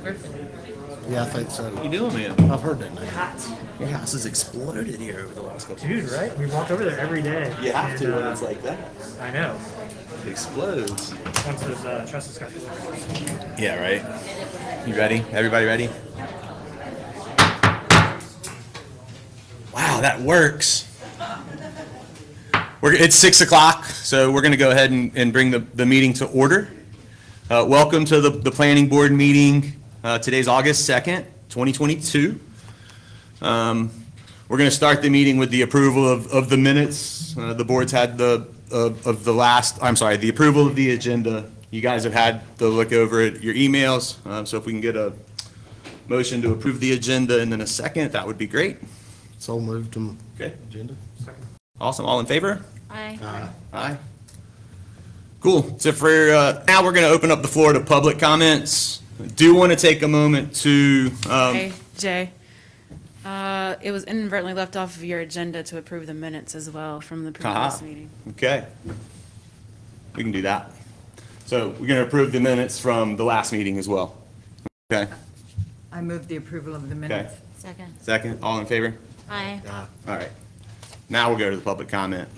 Griffin. Yeah, I think so. What you doing, man? I've heard that name. Your house has exploded here over the last couple Dude, right? We walk over there every day. You have to when and, it's like that. I know. It explodes. Once those trust discussions. Yeah, right. You ready? Everybody ready? Wow, that works. It's 6 o'clock, so we're going to go ahead and bring the meeting to order. Welcome to the Planning Board meeting. Today's August 2nd, 2022. We're going to start the meeting with the approval of the minutes. The board's had the approval of the agenda. You guys have had the look over at your emails. So if we can get a motion to approve the agenda and then a second, that would be great. So moved to Okay. agenda. Awesome. All in favor? Aye. Aye. Cool. So for now, we're going to open up the floor to public comments. Do want to take a moment to. Hey, Jay. It was inadvertently left off of your agenda to approve the minutes as well from the previous meeting. Okay. We can do that. So we're going to approve the minutes from the last meeting as well. Okay. I move the approval of the minutes. Second. Second. All in favor? Aye. All right. Now we'll go to the public comment.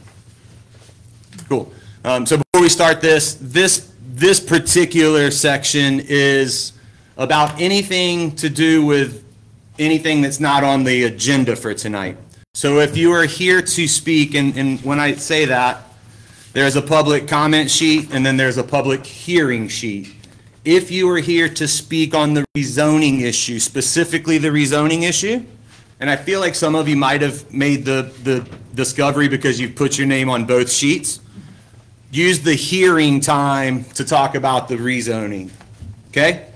Cool. So before we start this particular section is about anything to do with anything that's not on the agenda for tonight. So if you are here to speak, and when I say that, there's a public comment sheet and then there's a public hearing sheet. If you are here to speak on the rezoning issue, specifically the rezoning issue, and I feel like some of you might have made the discovery because you've put your name on both sheets, use the hearing time to talk about the rezoning, okay?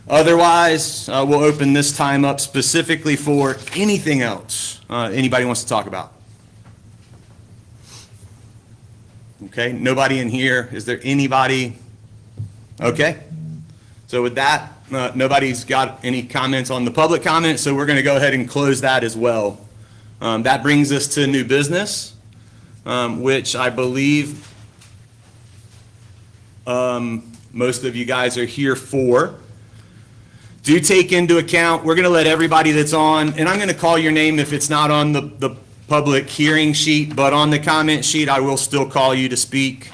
Otherwise, we'll open this time up specifically for anything else anybody wants to talk about. Okay, nobody in here. Is there anybody? Okay. So with that, nobody's got any comments on the public comment, so we're going to go ahead and close that as well. That brings us to new business, which I believe most of you guys are here for. Do take into account, we're going to let everybody that's on, and I'm going to call your name if it's not on the public hearing sheet, but on the comment sheet, I will still call you to speak.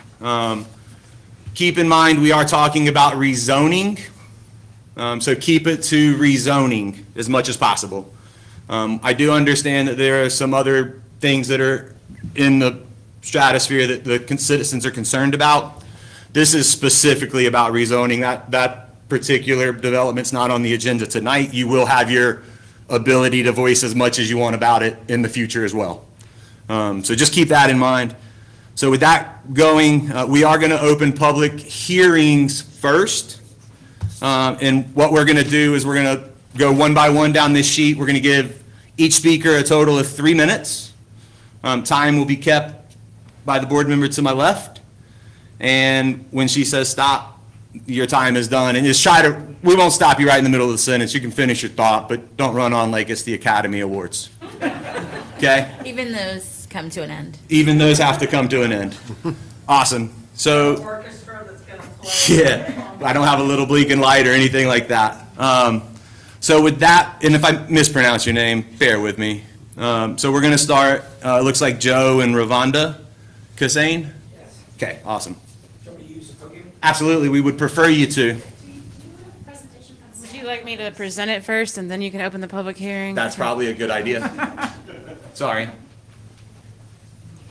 Keep in mind, we are talking about rezoning, so keep it to rezoning as much as possible. I do understand that there are some other things that are in the stratosphere that the citizens are concerned about. This is specifically about rezoning. That particular development's not on the agenda tonight. You will have your ability to voice as much as you want about it in the future as well. So just keep that in mind. So with that going, we are going to open public hearings first. And what we're going to do is we're going to go one by one down this sheet. We're going to give each speaker a total of 3 minutes. Time will be kept by the board member to my left. And when she says stop, your time is done. And just we won't stop you right in the middle of the sentence. You can finish your thought, but don't run on like it's the Academy Awards. Okay? Even those come to an end. Even those have to come to an end. Awesome. So, Orchestra that's going to play. yeah, I don't have a little blinking light or anything like that. So with that, and if I mispronounce your name, bear with me. So we're going to start, it looks like Joe and Ravonda Kassane? Yes. Okay, awesome. Shall we use the podium? Absolutely, we would prefer you to. Would you like me to present it first and then you can open the public hearing? That's probably a good idea. Sorry.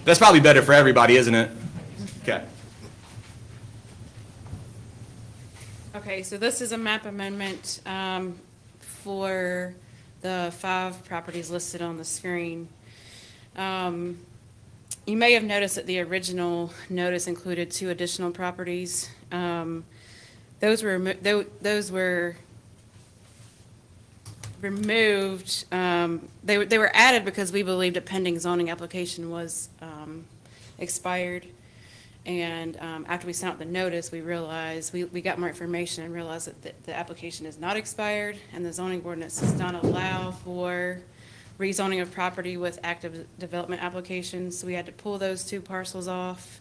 That's probably better for everybody, isn't it? Okay. Okay, so this is a map amendment for the 5 properties listed on the screen. You may have noticed that the original notice included 2 additional properties. Those were removed. They were added because we believed a pending zoning application was expired. And after we sent out the notice, we realized, we got more information and realized that the application is not expired and the zoning ordinance does not allow for rezoning of property with active development applications. So we had to pull those 2 parcels off.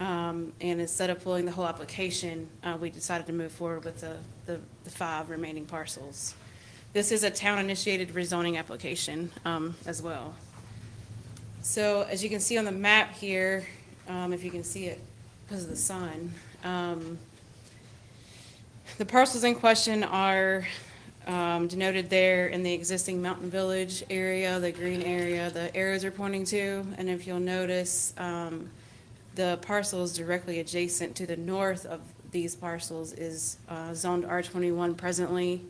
And instead of pulling the whole application, we decided to move forward with the 5 remaining parcels. This is a town-initiated rezoning application as well. So as you can see on the map here, if you can see it because of the sun, the parcels in question are denoted there in the existing Mountain Village area, the green area the arrows are pointing to. And if you'll notice, the parcels directly adjacent to the north of these parcels is zoned R21 presently,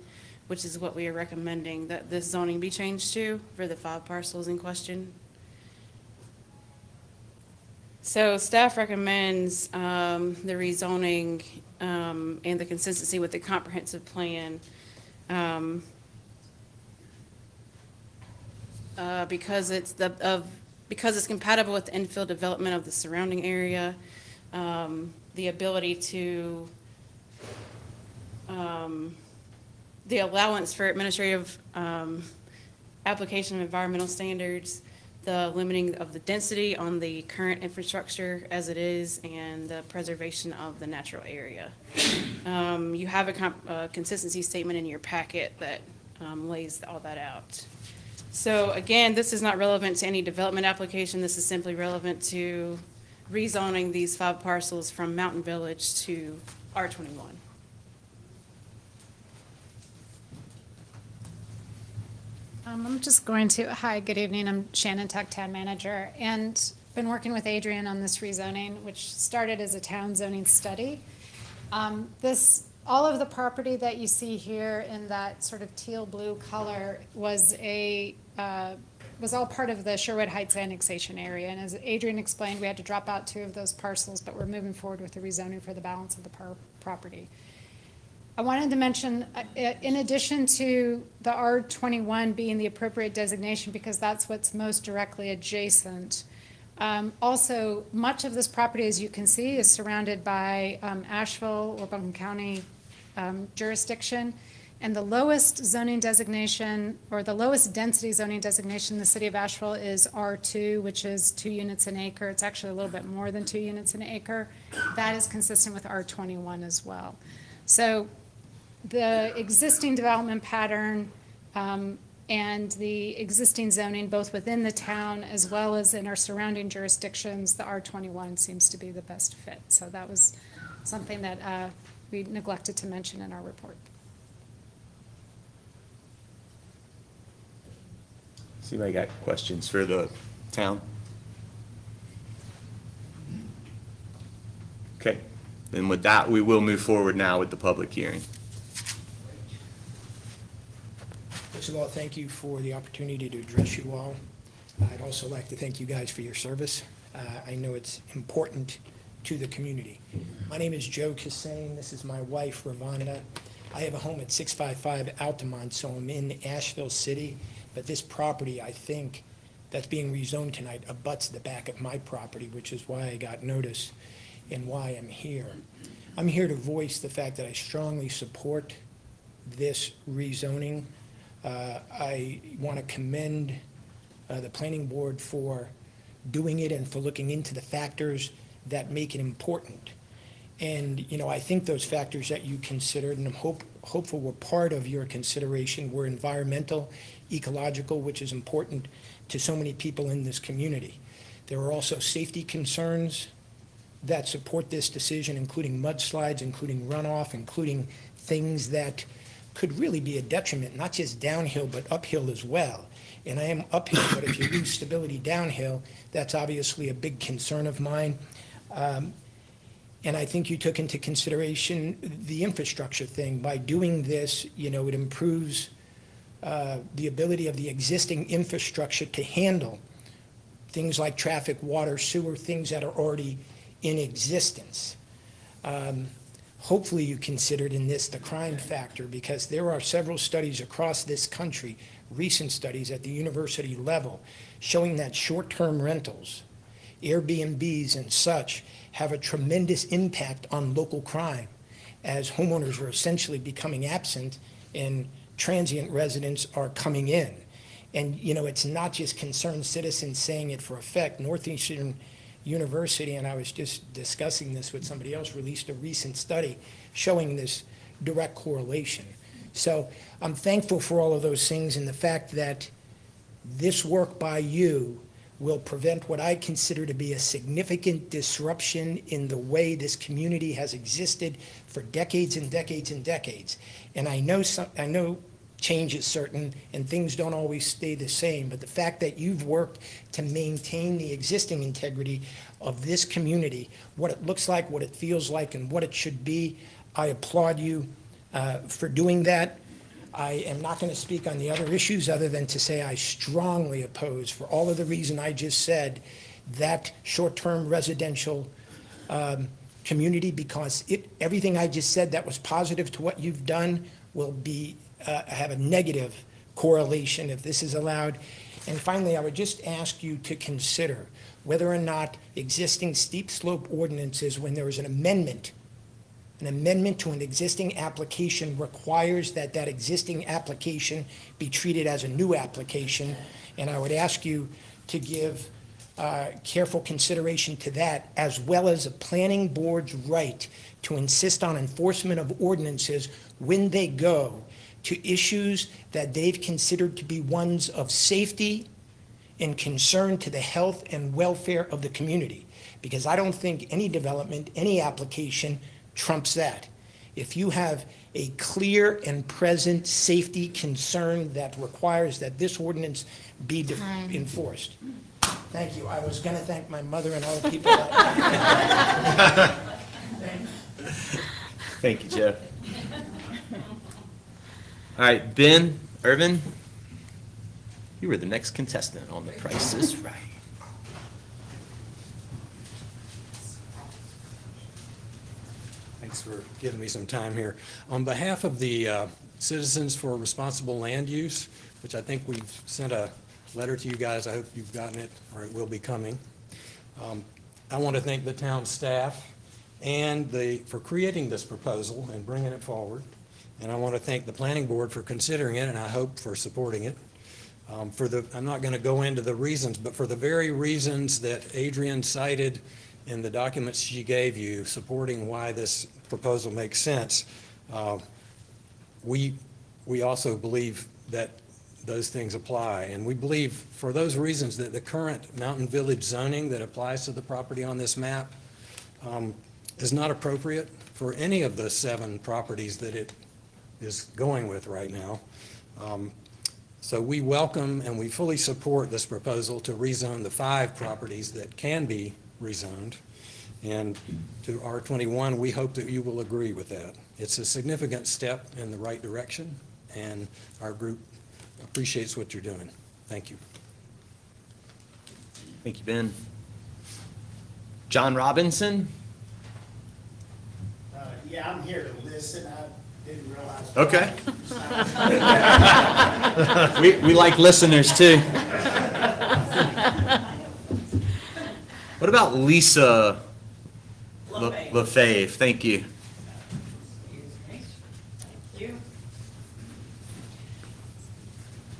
which is what we are recommending that this zoning be changed to for the 5 parcels in question. So staff recommends the rezoning and the consistency with the comprehensive plan because it's compatible with the infill development of the surrounding area, the ability to the allowance for administrative application of environmental standards, the limiting of the density on the current infrastructure as it is, and the preservation of the natural area. You have a consistency statement in your packet that lays all that out. So again, this is not relevant to any development application. This is simply relevant to rezoning these 5 parcels from Mountain Village to R21. I'm just going to, hi, good evening. I'm Shannon Tuck, Town Manager, and been working with Adrian on this rezoning, which started as a town zoning study. All of the property that you see here in that sort of teal blue color was all part of the Sherwood Heights annexation area. And as Adrian explained, we had to drop out 2 of those parcels, but we're moving forward with the rezoning for the balance of the property. I wanted to mention, in addition to the R21 being the appropriate designation, because that's what's most directly adjacent, also much of this property, as you can see, is surrounded by Asheville or Buncombe County jurisdiction. And the lowest zoning designation, or the lowest density zoning designation in the city of Asheville is R2, which is 2 units an acre. It's actually a little bit more than 2 units an acre. That is consistent with R21 as well. So the existing development pattern and the existing zoning, both within the town as well as in our surrounding jurisdictions, the R21 seems to be the best fit. So that was something that we neglected to mention in our report. See if I got questions for the town. Okay, then with that, we will move forward now with the public hearing. First of all, thank you for the opportunity to address you all. I'd also like to thank you guys for your service. I know it's important to the community. My name is Joe Cassane. This is my wife, Ravonda. I have a home at 655 Altamont, so I'm in Asheville City. But this property, I think, that's being rezoned tonight abuts the back of my property, which is why I got notice and why I'm here. I'm here to voice the fact that I strongly support this rezoning. I want to commend the planning board for doing it and for looking into the factors that make it important. And, you know, I think those factors that you considered, and I'm hopeful were part of your consideration, were environmental, ecological, which is important to so many people in this community. There are also safety concerns that support this decision, including mudslides, including runoff, including things that could really be a detriment, not just downhill, but uphill as well. And I am uphill, but if you lose stability downhill, that's obviously a big concern of mine. And I think you took into consideration the infrastructure thing. By doing this, you know, it improves the ability of the existing infrastructure to handle things like traffic, water, sewer, things that are already in existence. Hopefully you considered in this the crime factor, because there are several studies across this country, recent studies at the university level, showing that short-term rentals, Airbnbs and such, have a tremendous impact on local crime, as homeowners are essentially becoming absent and transient residents are coming in. And, you know, it's not just concerned citizens saying it for effect. Northeastern University, and I was just discussing this with somebody else, released a recent study showing this direct correlation. So I'm thankful for all of those things and the fact that this work by you will prevent what I consider to be a significant disruption in the way this community has existed for decades and decades and decades. And I know change is certain and things don't always stay the same, but the fact that you've worked to maintain the existing integrity of this community, what it looks like, what it feels like, and what it should be, I applaud you for doing that. I am not going to speak on the other issues other than to say I strongly oppose, for all of the reason I just said, that short-term residential community, because everything I just said that was positive to what you've done will be have a negative correlation if this is allowed. And finally, I would just ask you to consider whether or not existing steep slope ordinances, when there is an amendment to an existing application, requires that that existing application be treated as a new application. And I would ask you to give careful consideration to that, as well as a planning board's right to insist on enforcement of ordinances when they go to issues that they've considered to be ones of safety and concern to the health and welfare of the community. Because I don't think any development, any application trumps that. If you have a clear and present safety concern that requires that this ordinance be enforced. Thank you. I was going to thank my mother and all the people. Thank you, Joe. All right, Ben, Irvin, you were the next contestant on The Price is Right. Thanks for giving me some time here. On behalf of the Citizens for Responsible Land Use, which I think we've sent a letter to you guys, I hope you've gotten it, or it will be coming. I want to thank the town staff and for creating this proposal and bringing it forward. And I want to thank the planning board for considering it, and I hope for supporting it. I'm not going to go into the reasons, but for the very reasons that Adrian cited in the documents she gave you, supporting why this proposal makes sense, we also believe that those things apply. And we believe for those reasons that the current Mountain Village zoning that applies to the property on this map is not appropriate for any of the 7 properties that it is going with right now. So we welcome and we fully support this proposal to rezone the 5 properties that can be rezoned. And to R21, we hope that you will agree with that. It's a significant step in the right direction, and our group appreciates what you're doing. Thank you. Thank you, Ben. John Robinson? Yeah, I'm here to listen. I didn't realize. Okay. We like listeners too. What about Lisa LaFave? Thank you.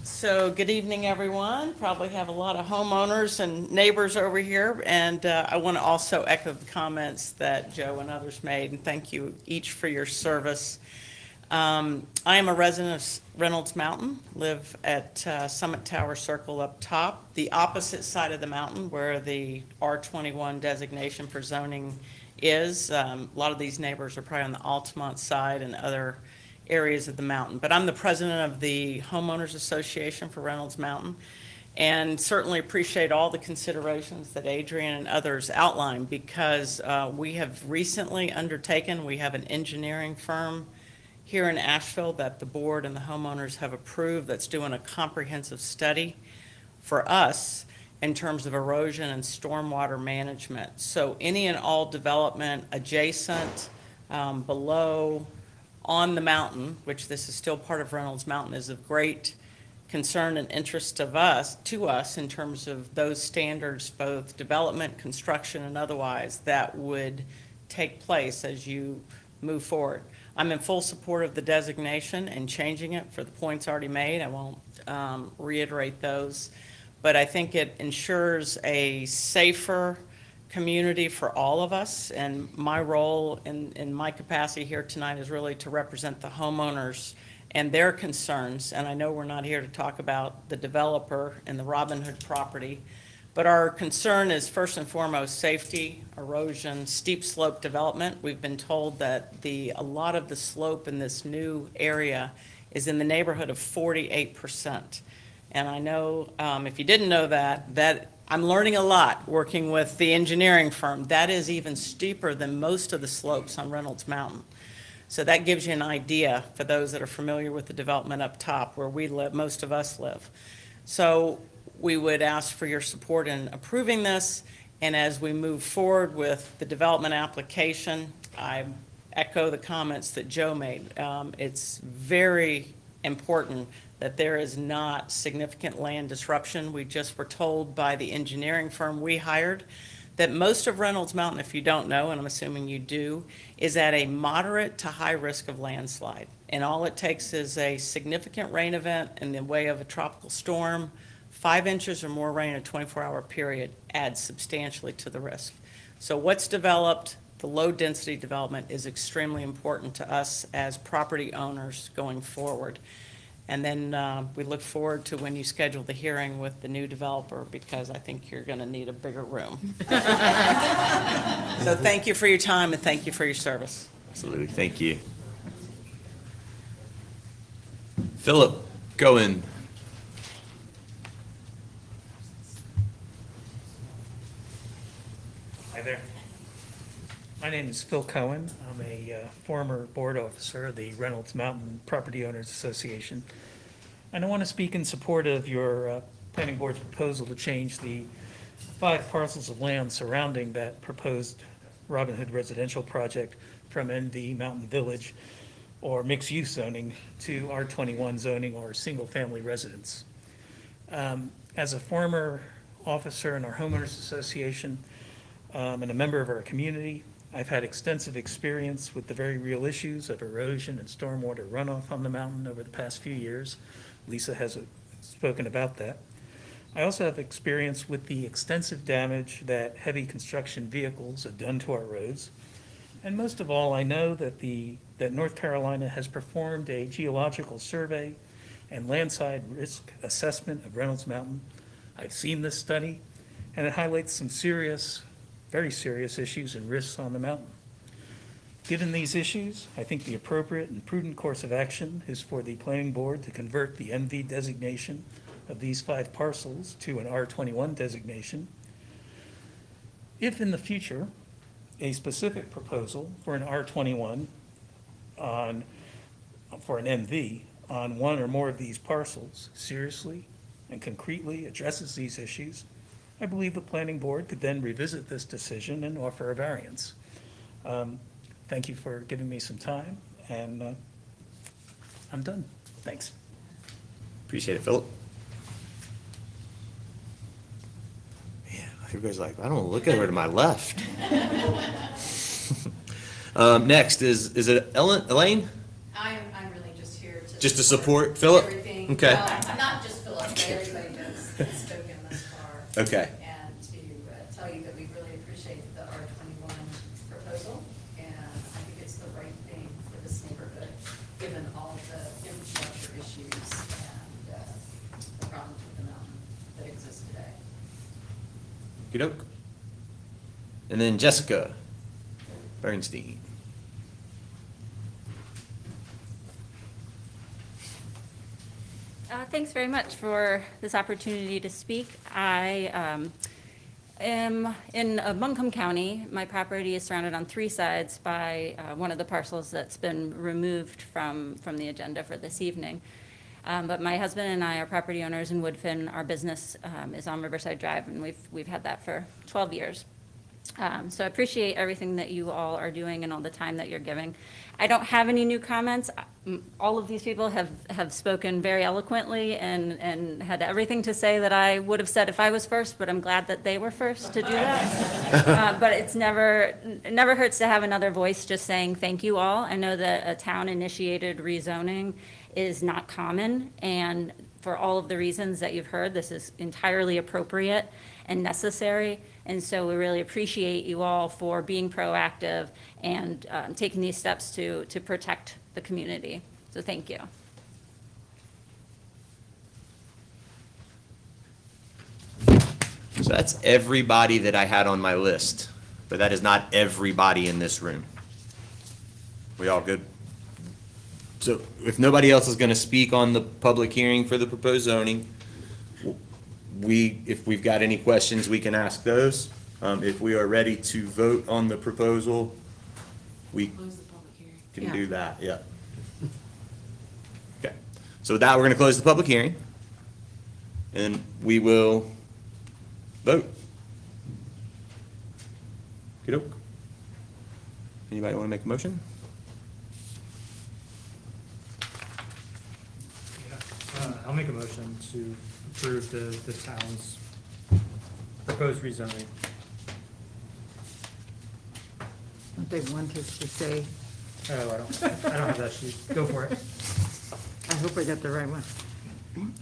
So good evening, everyone. Probably have a lot of homeowners and neighbors over here, and I want to also echo the comments that Joe and others made, and thank you each for your service. I am a resident of Reynolds Mountain, live at Summit Tower Circle up top, the opposite side of the mountain where the R21 designation for zoning is. A lot of these neighbors are probably on the Altamont side and other areas of the mountain. But I'm the president of the Homeowners Association for Reynolds Mountain, and certainly appreciate all the considerations that Adrian and others outlined, because we have recently undertaken, we have an engineering firm here in Asheville that the board and the homeowners have approved that's doing a comprehensive study for us in terms of erosion and stormwater management. So any and all development adjacent, below, on the mountain, which this is still part of Reynolds Mountain, is of great concern and interest to us in terms of those standards, both development, construction, and otherwise, that would take place as you move forward. I'm in full support of the designation and changing it for the points already made. I won't reiterate those, but I think it ensures a safer community for all of us, and my role in my capacity here tonight is really to represent the homeowners and their concerns. And I know we're not here to talk about the developer and the Robin Hood property, but our concern is first and foremost safety, erosion, steep slope development. We've been told that a lot of the slope in this new area is in the neighborhood of 48%. And I know, if you didn't know that I'm learning a lot working with the engineering firm. That is even steeper than most of the slopes on Reynolds Mountain. So that gives you an idea for those that are familiar with the development up top where we live, most of us live. So we would ask for your support in approving this. And as we move forward with the development application, I echo the comments that Joe made. It's very important that there is not significant land disruption. We just were told by the engineering firm we hired that most of Reynolds Mountain, if you don't know, and I'm assuming you do, is at a moderate to high risk of landslide. And all it takes is a significant rain event in the way of a tropical storm, 5 inches or more rain in a 24-hour period adds substantially to the risk. So what's developed, the low-density development, is extremely important to us as property owners going forward. And then we look forward to when you schedule the hearing with the new developer, because I think you're going to need a bigger room. So thank you for your time and thank you for your service. Absolutely, thank you. Philip Cohen. Hi there. My name is Phil Cohen. I'm a former board officer of the Reynolds Mountain Property Owners Association. And I want to speak in support of your planning board's proposal to change the 5 parcels of land surrounding that proposed Robin Hood residential project from NV Mountain Village or mixed-use zoning to R21 zoning or single-family residence. As a former officer in our homeowners association and a member of our community, I've had extensive experience with the very real issues of erosion and stormwater runoff on the mountain over the past few years. Lisa has spoken about that. I also have experience with the extensive damage that heavy construction vehicles have done to our roads. And most of all, I know that that North Carolina has performed a geological survey and landside risk assessment of Reynolds Mountain. I've seen this study, and it highlights some serious, very serious issues and risks on the mountain. Given these issues, I think the appropriate and prudent course of action is for the planning board to convert the MV designation of these 5 parcels to an R21 designation. If in the future, a specific proposal for an R21 for an MV on one or more of these parcels seriously and concretely addresses these issues, I believe the planning board could then revisit this decision and offer a variance. Thank you for giving me some time, and I'm done. Thanks. Appreciate it, Philip. Man, everybody's like, I don't look over to my left. Next, is it Elaine? I'm really just here to. Just to support Philip? Everything. Okay. Well, I'm not just Philip, but everybody that's spoken thus far. Okay. And to tell you that we really appreciate the R21 proposal, and I think it's the right thing for this neighborhood, given all the infrastructure issues and the problems with the mountain that exist today. Okey-doke. And then Jessica Bernstein. Thanks very much for this opportunity to speak. I am in Buncombe County. My property is surrounded on 3 sides by one of the parcels that's been removed from the agenda for this evening. But my husband and I are property owners in Woodfin. Our business is on Riverside Drive, and we've had that for 12 years. So I appreciate everything that you all are doing and all the time that you're giving. I don't have any new comments. All of these people have spoken very eloquently and had everything to say that I would have said if I was first, but I'm glad that they were first to do that. But it never hurts to have another voice just saying thank you all. I know that a town-initiated rezoning is not common, and for all of the reasons that you've heard, this is entirely appropriate and necessary. And so we really appreciate you all for being proactive and taking these steps to protect the community. So thank you. So that's everybody that I had on my list, but that is not everybody in this room. We all good? So if nobody else is going to speak on the public hearing for the proposed zoning, if we've got any questions, we can ask those. If we are ready to vote on the proposal, we Close the public hearing. can do that, yeah. Okay, so with that, we're going to close the public hearing, and we will vote. Okey-doke. Anybody want to make a motion? I'll make a motion to approve the town's proposed rezoning. Don't they want us to say, Oh, I don't have that sheet. Go for it. I hope I got the right one.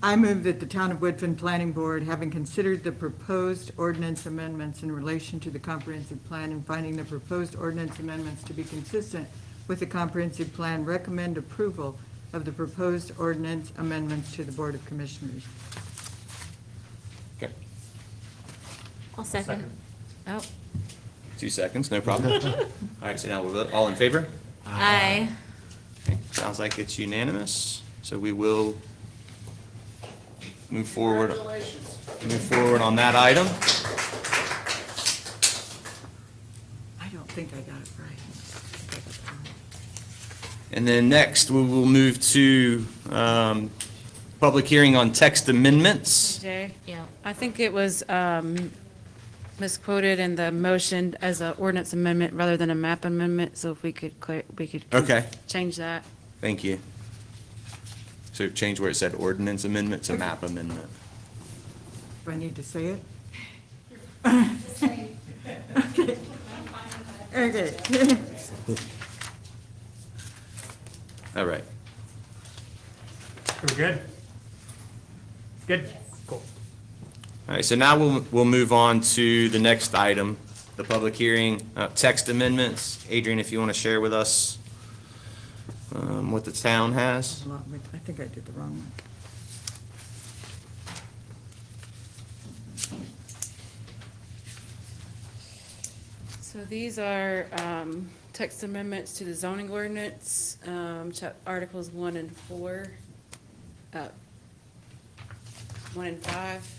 I move that the Town of Woodfin Planning Board, having considered the proposed ordinance amendments in relation to the comprehensive plan and finding the proposed ordinance amendments to be consistent with the comprehensive plan, recommend approval of the proposed ordinance amendments to the Board of Commissioners. Okay, I'll second. Oh. 2 seconds, no problem. All right, so now we'll vote. All in favor? Aye. Okay, sounds like it's unanimous, so we will move forward on that item. I don't think I got it right. And then next, we will move to public hearing on text amendments. Jay? Yeah. I think it was misquoted in the motion as an ordinance amendment rather than a map amendment, so if we could Okay. change that. Thank you. So change where it said ordinance amendment to map amendment. Do I need to say it? Okay. All right. Are we good? Good? Cool. All right, so now we'll move on to the next item, the public hearing, text amendments. Adrian, if you want to share with us what the town has. I think I did the wrong one. So these are text amendments to the zoning ordinance, Articles 1 and 4, 1 and 5.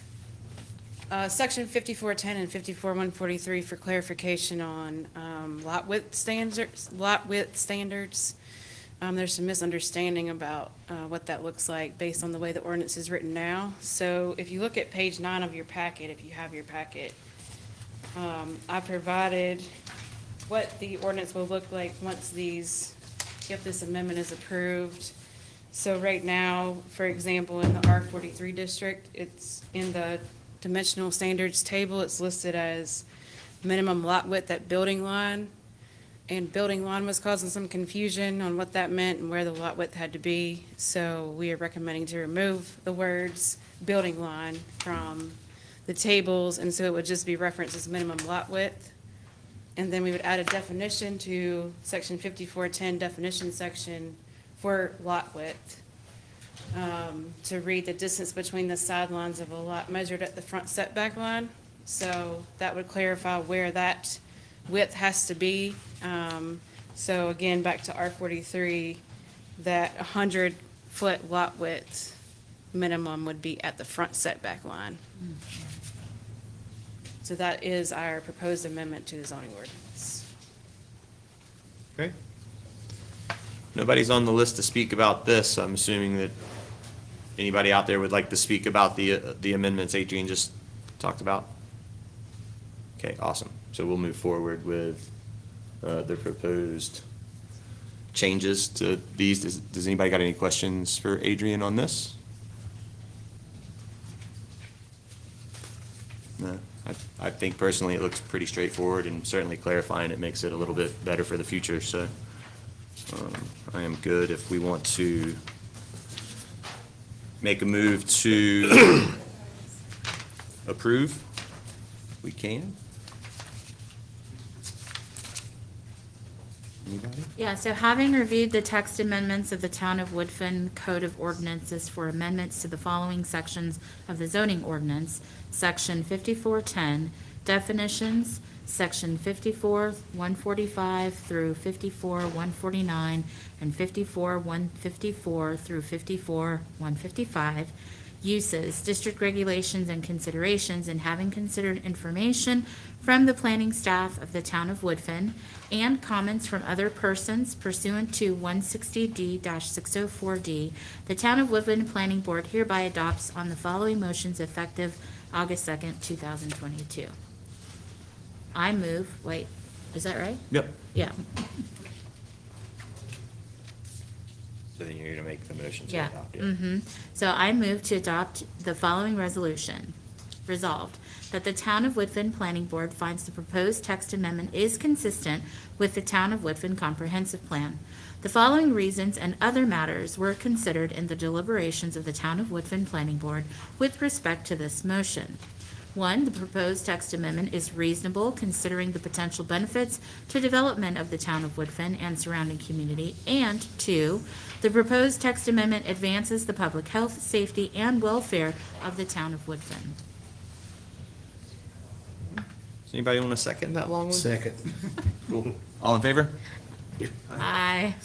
Section 5410 and 54143 for clarification on lot width standards. There's some misunderstanding about what that looks like based on the way the ordinance is written now. So if you look at page 9 of your packet, if you have your packet, I provided what the ordinance will look like once if this amendment is approved. So right now, for example, in the R43 district, it's in the dimensional standards table, it's listed as minimum lot width at building line. And building line was causing some confusion on what that meant and where the lot width had to be. So we are recommending to remove the words building line from the tables, and so it would just be referenced as minimum lot width. And then we would add a definition to section 5410 definition section for lot width, to read the distance between the sidelines of a lot measured at the front setback line. So that would clarify where that width has to be. So again, back to R43, that 100-foot lot width minimum would be at the front setback line. So that is our proposed amendment to the zoning ordinance. Okay. Nobody's on the list to speak about this. I'm assuming that anybody out there would like to speak about the amendments Adrian just talked about? Okay, awesome. So we'll move forward with the proposed changes to these. Does anybody got any questions for Adrian on this? No. I think personally it looks pretty straightforward and certainly clarifying it makes it a little bit better for the future. So I am good. If we want to make a move to approve, we can. Yeah, so having reviewed the text amendments of the Town of Woodfin Code of Ordinances for amendments to the following sections of the zoning ordinance, Section 5410, definitions, Section 54-145 through 54-149, and 54-154 through 54-155, uses, district regulations and considerations, and having considered information from the planning staff of the Town of Woodfin and comments from other persons pursuant to 160D-604D, the Town of Woodfin Planning Board hereby adopts on the following motions effective August 2nd, 2022. I move, wait, is that right? Yep. Yeah, So then you're going to make the motion to yeah. adopt it. Mm-hmm. So I move to adopt the following resolution. Resolved, that the Town of Woodfin Planning Board finds the proposed text amendment is consistent with the Town of Woodfin Comprehensive Plan. The following reasons and other matters were considered in the deliberations of the Town of Woodfin Planning Board with respect to this motion. 1, the proposed text amendment is reasonable considering the potential benefits to development of the Town of Woodfin and surrounding community. And 2, the proposed text amendment advances the public health, safety, and welfare of the Town of Woodfin. Does anybody want to second that long one? Second. Cool. All in favor? Aye.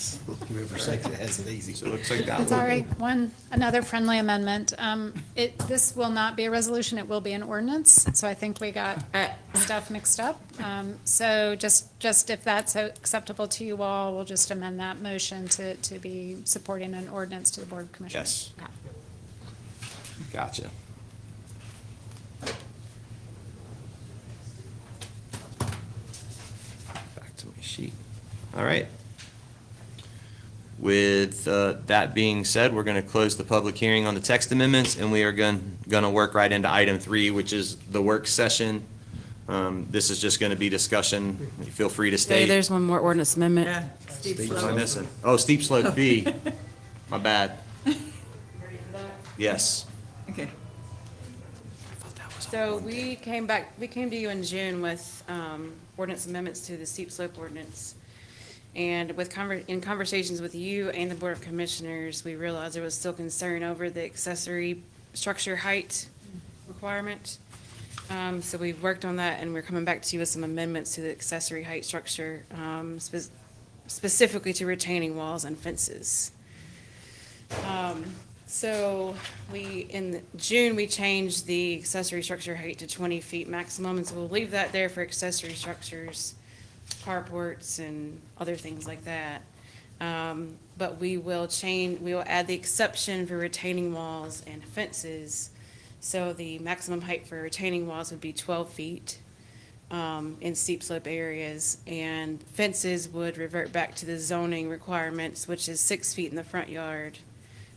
Whoever second it has it easy. So it looks like that one. Sorry, another friendly amendment. This will not be a resolution, it will be an ordinance, so I think we got stuff mixed up. So just if that's acceptable to you all, we'll just amend that motion to be supporting an ordinance to the Board of Commissioners. Yes. Gotcha. Back to my sheet. All right. With that being said, we're going to close the public hearing on the text amendments, and we are going to work right into item 3, which is the work session. This is just going to be discussion. Feel free to stay. There's one more ordinance amendment. Yeah, steep What am I slope. missing? Oh, steep slope B. My bad. Yes. Okay. So we came to you in June with ordinance amendments to the steep slope ordinance. And in conversations with you and the Board of Commissioners, we realized there was still concern over the accessory structure height requirement. So we've worked on that, and we're coming back to you with some amendments to the accessory height structure, specifically to retaining walls and fences. So in June, we changed the accessory structure height to 20 feet maximum, and so we'll leave that there for accessory structures, carports and other things like that. But we will add the exception for retaining walls and fences. So the maximum height for retaining walls would be 12 feet in steep slope areas, and fences would revert back to the zoning requirements, which is 6 feet in the front yard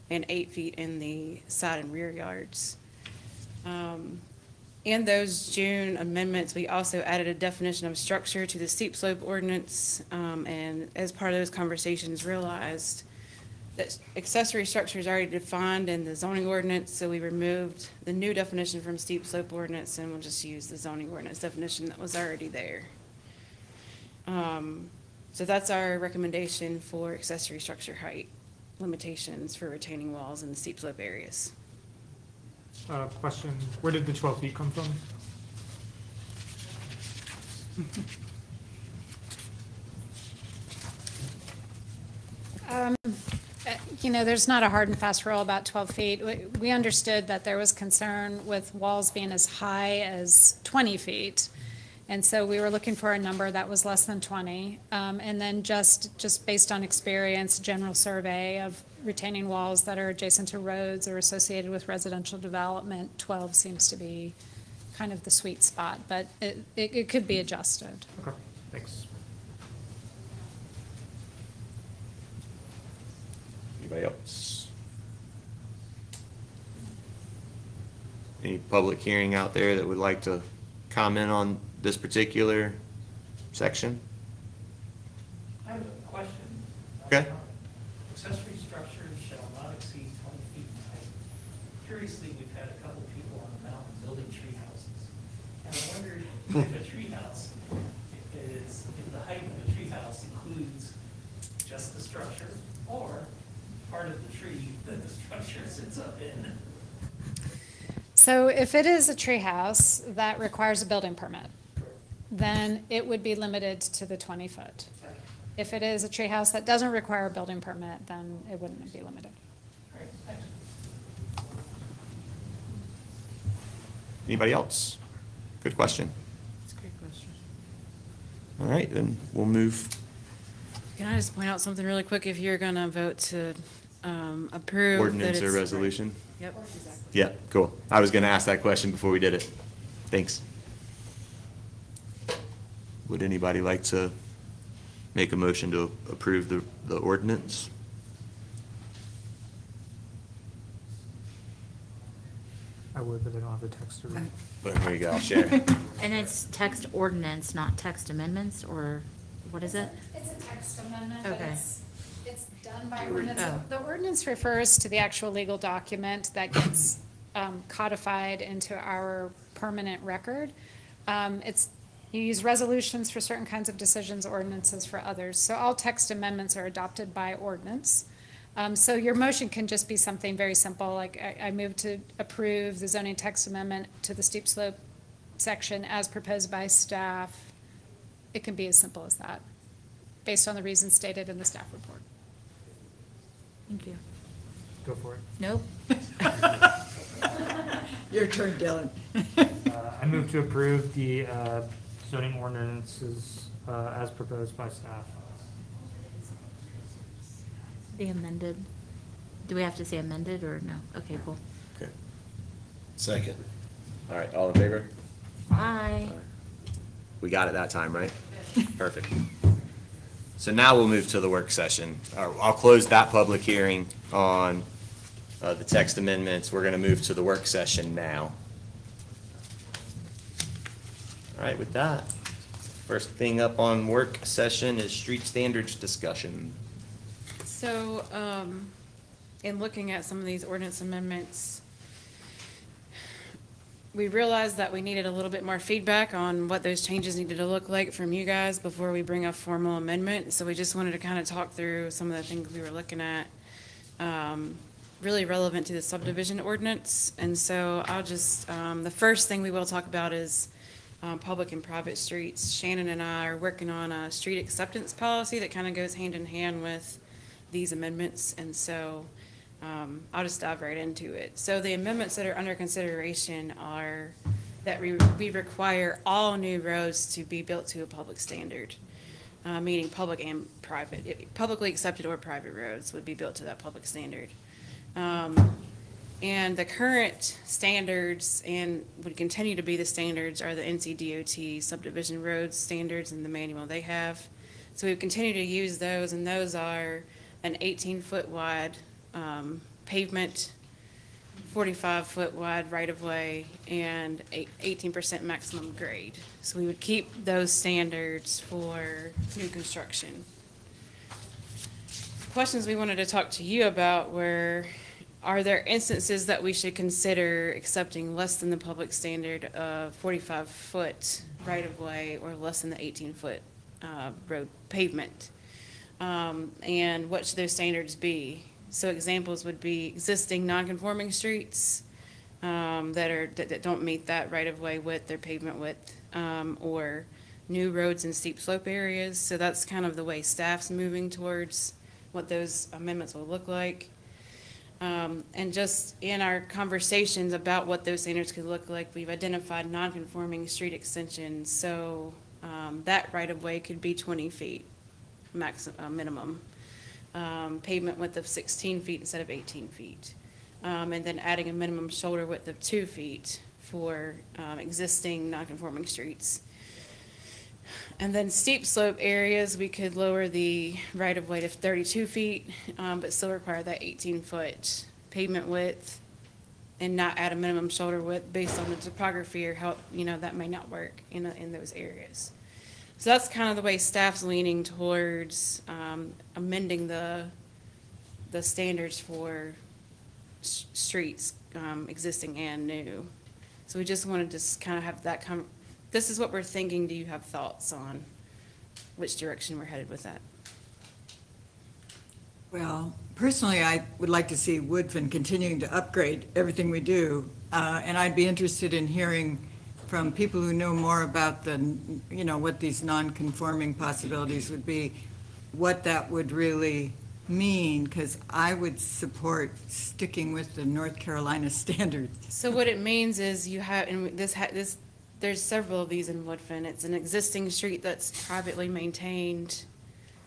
and 8 feet in the side and rear yards. In those June amendments, we also added a definition of structure to the steep slope ordinance, and as part of those conversations, realized that accessory structure is already defined in the zoning ordinance, so we removed the new definition from steep slope ordinance, and we'll just use the zoning ordinance definition that was already there. So that's our recommendation for accessory structure height limitations for retaining walls in the steep slope areas. Question, where did the 12 feet come from? There's not a hard and fast rule about 12 feet. We understood that there was concern with walls being as high as 20 feet. And so we were looking for a number that was less than 20. And then just based on experience, general survey of retaining walls that are adjacent to roads or associated with residential development, 12 seems to be kind of the sweet spot, but it could be adjusted. Okay, thanks. Anybody else? Any public hearing out there that would like to comment on this particular section? I have a question. Okay. Accessory structures shall not exceed 20 feet in height. Curiously, we've had a couple people on the mountain building tree houses. And I wondered if a tree house if the height of a tree house includes just the structure or part of the tree that the structure sits up in? So if it is a treehouse that requires a building permit, then it would be limited to the 20-foot. If it is a treehouse that doesn't require a building permit, then it wouldn't be limited. Great, thanks. Anybody else? Good question. That's a great question. All right, then we'll move. Can I just point out something really quick? If you're gonna vote to approve. that Ordinance or it's- resolution? Yep. Yeah, cool. I was gonna ask that question before we did it. Thanks. Would anybody like to make a motion to approve the ordinance? I would, but I don't have the text to read. But here you go, I'll share. And it's text ordinance, not text amendments, or what is it? It's a text amendment, but Okay. it's done by ordinance. Oh. The ordinance refers to the actual legal document that gets codified into our permanent record. You use resolutions for certain kinds of decisions, ordinances for others. So all text amendments are adopted by ordinance. So your motion can just be something very simple, like I move to approve the zoning text amendment to the steep slope section as proposed by staff. It can be as simple as that, based on the reasons stated in the staff report. Thank you. Go for it. Nope. Your turn, Dylan. I move to approve the zoning ordinances as proposed by staff. The amended. Do we have to say amended or no? Okay, cool. Okay. Second. All right, all in favor? Aye. We got it that time, right? Perfect. So now we'll move to the work session. I'll close that public hearing on the text amendments. We're going to move to the work session now. All right, with that, first thing up on work session is street standards discussion. So, in looking at some of these ordinance amendments, we realized that we needed a little bit more feedback on what those changes needed to look like from you guys before we bring a formal amendment. So we just wanted to kind of talk through some of the things we were looking at, really relevant to the subdivision ordinance. And so I'll just, the first thing we will talk about is public and private streets. Shannon and I are working on a street acceptance policy that kind of goes hand in hand with these amendments, and so I'll just dive right into it. So the amendments that are under consideration are that we require all new roads to be built to a public standard, meaning public and private. Publicly accepted or private roads would be built to that public standard. And the current standards, and would continue to be the standards, are the NCDOT subdivision roads standards and the manual they have. So we continue to use those, and those are an 18-foot wide pavement, 45-foot wide right-of-way, and 18% maximum grade. So we would keep those standards for new construction. Questions we wanted to talk to you about were, are there instances that we should consider accepting less than the public standard of 45-foot right-of-way or less than the 18-foot road pavement? And what should those standards be? So examples would be existing non-conforming streets that don't meet that right-of-way width or pavement width, or new roads in steep slope areas. So that's kind of the way staff's moving towards what those amendments will look like. And just in our conversations about what those standards could look like, we've identified non-conforming street extensions. So that right-of-way could be 20 feet minimum. Pavement width of 16 feet instead of 18 feet. And then adding a minimum shoulder width of 2 feet for existing non-conforming streets. And then steep slope areas, we could lower the right-of-way to 32 feet, but still require that 18-foot pavement width and not add a minimum shoulder width based on the topography or how, that may not work in those areas. So that's kind of the way staff's leaning towards amending the standards for streets, existing and new. So we just wanted to kind of have that this is what we're thinking. Do you have thoughts on which direction we're headed with that? Well, personally, I would like to see Woodfin continuing to upgrade everything we do. And I'd be interested in hearing from people who know more about what these non-conforming possibilities would be, what that would really mean, because I would support sticking with the North Carolina standards. So what it means is you have, and there's several of these in Woodfin. It's an existing street that's privately maintained,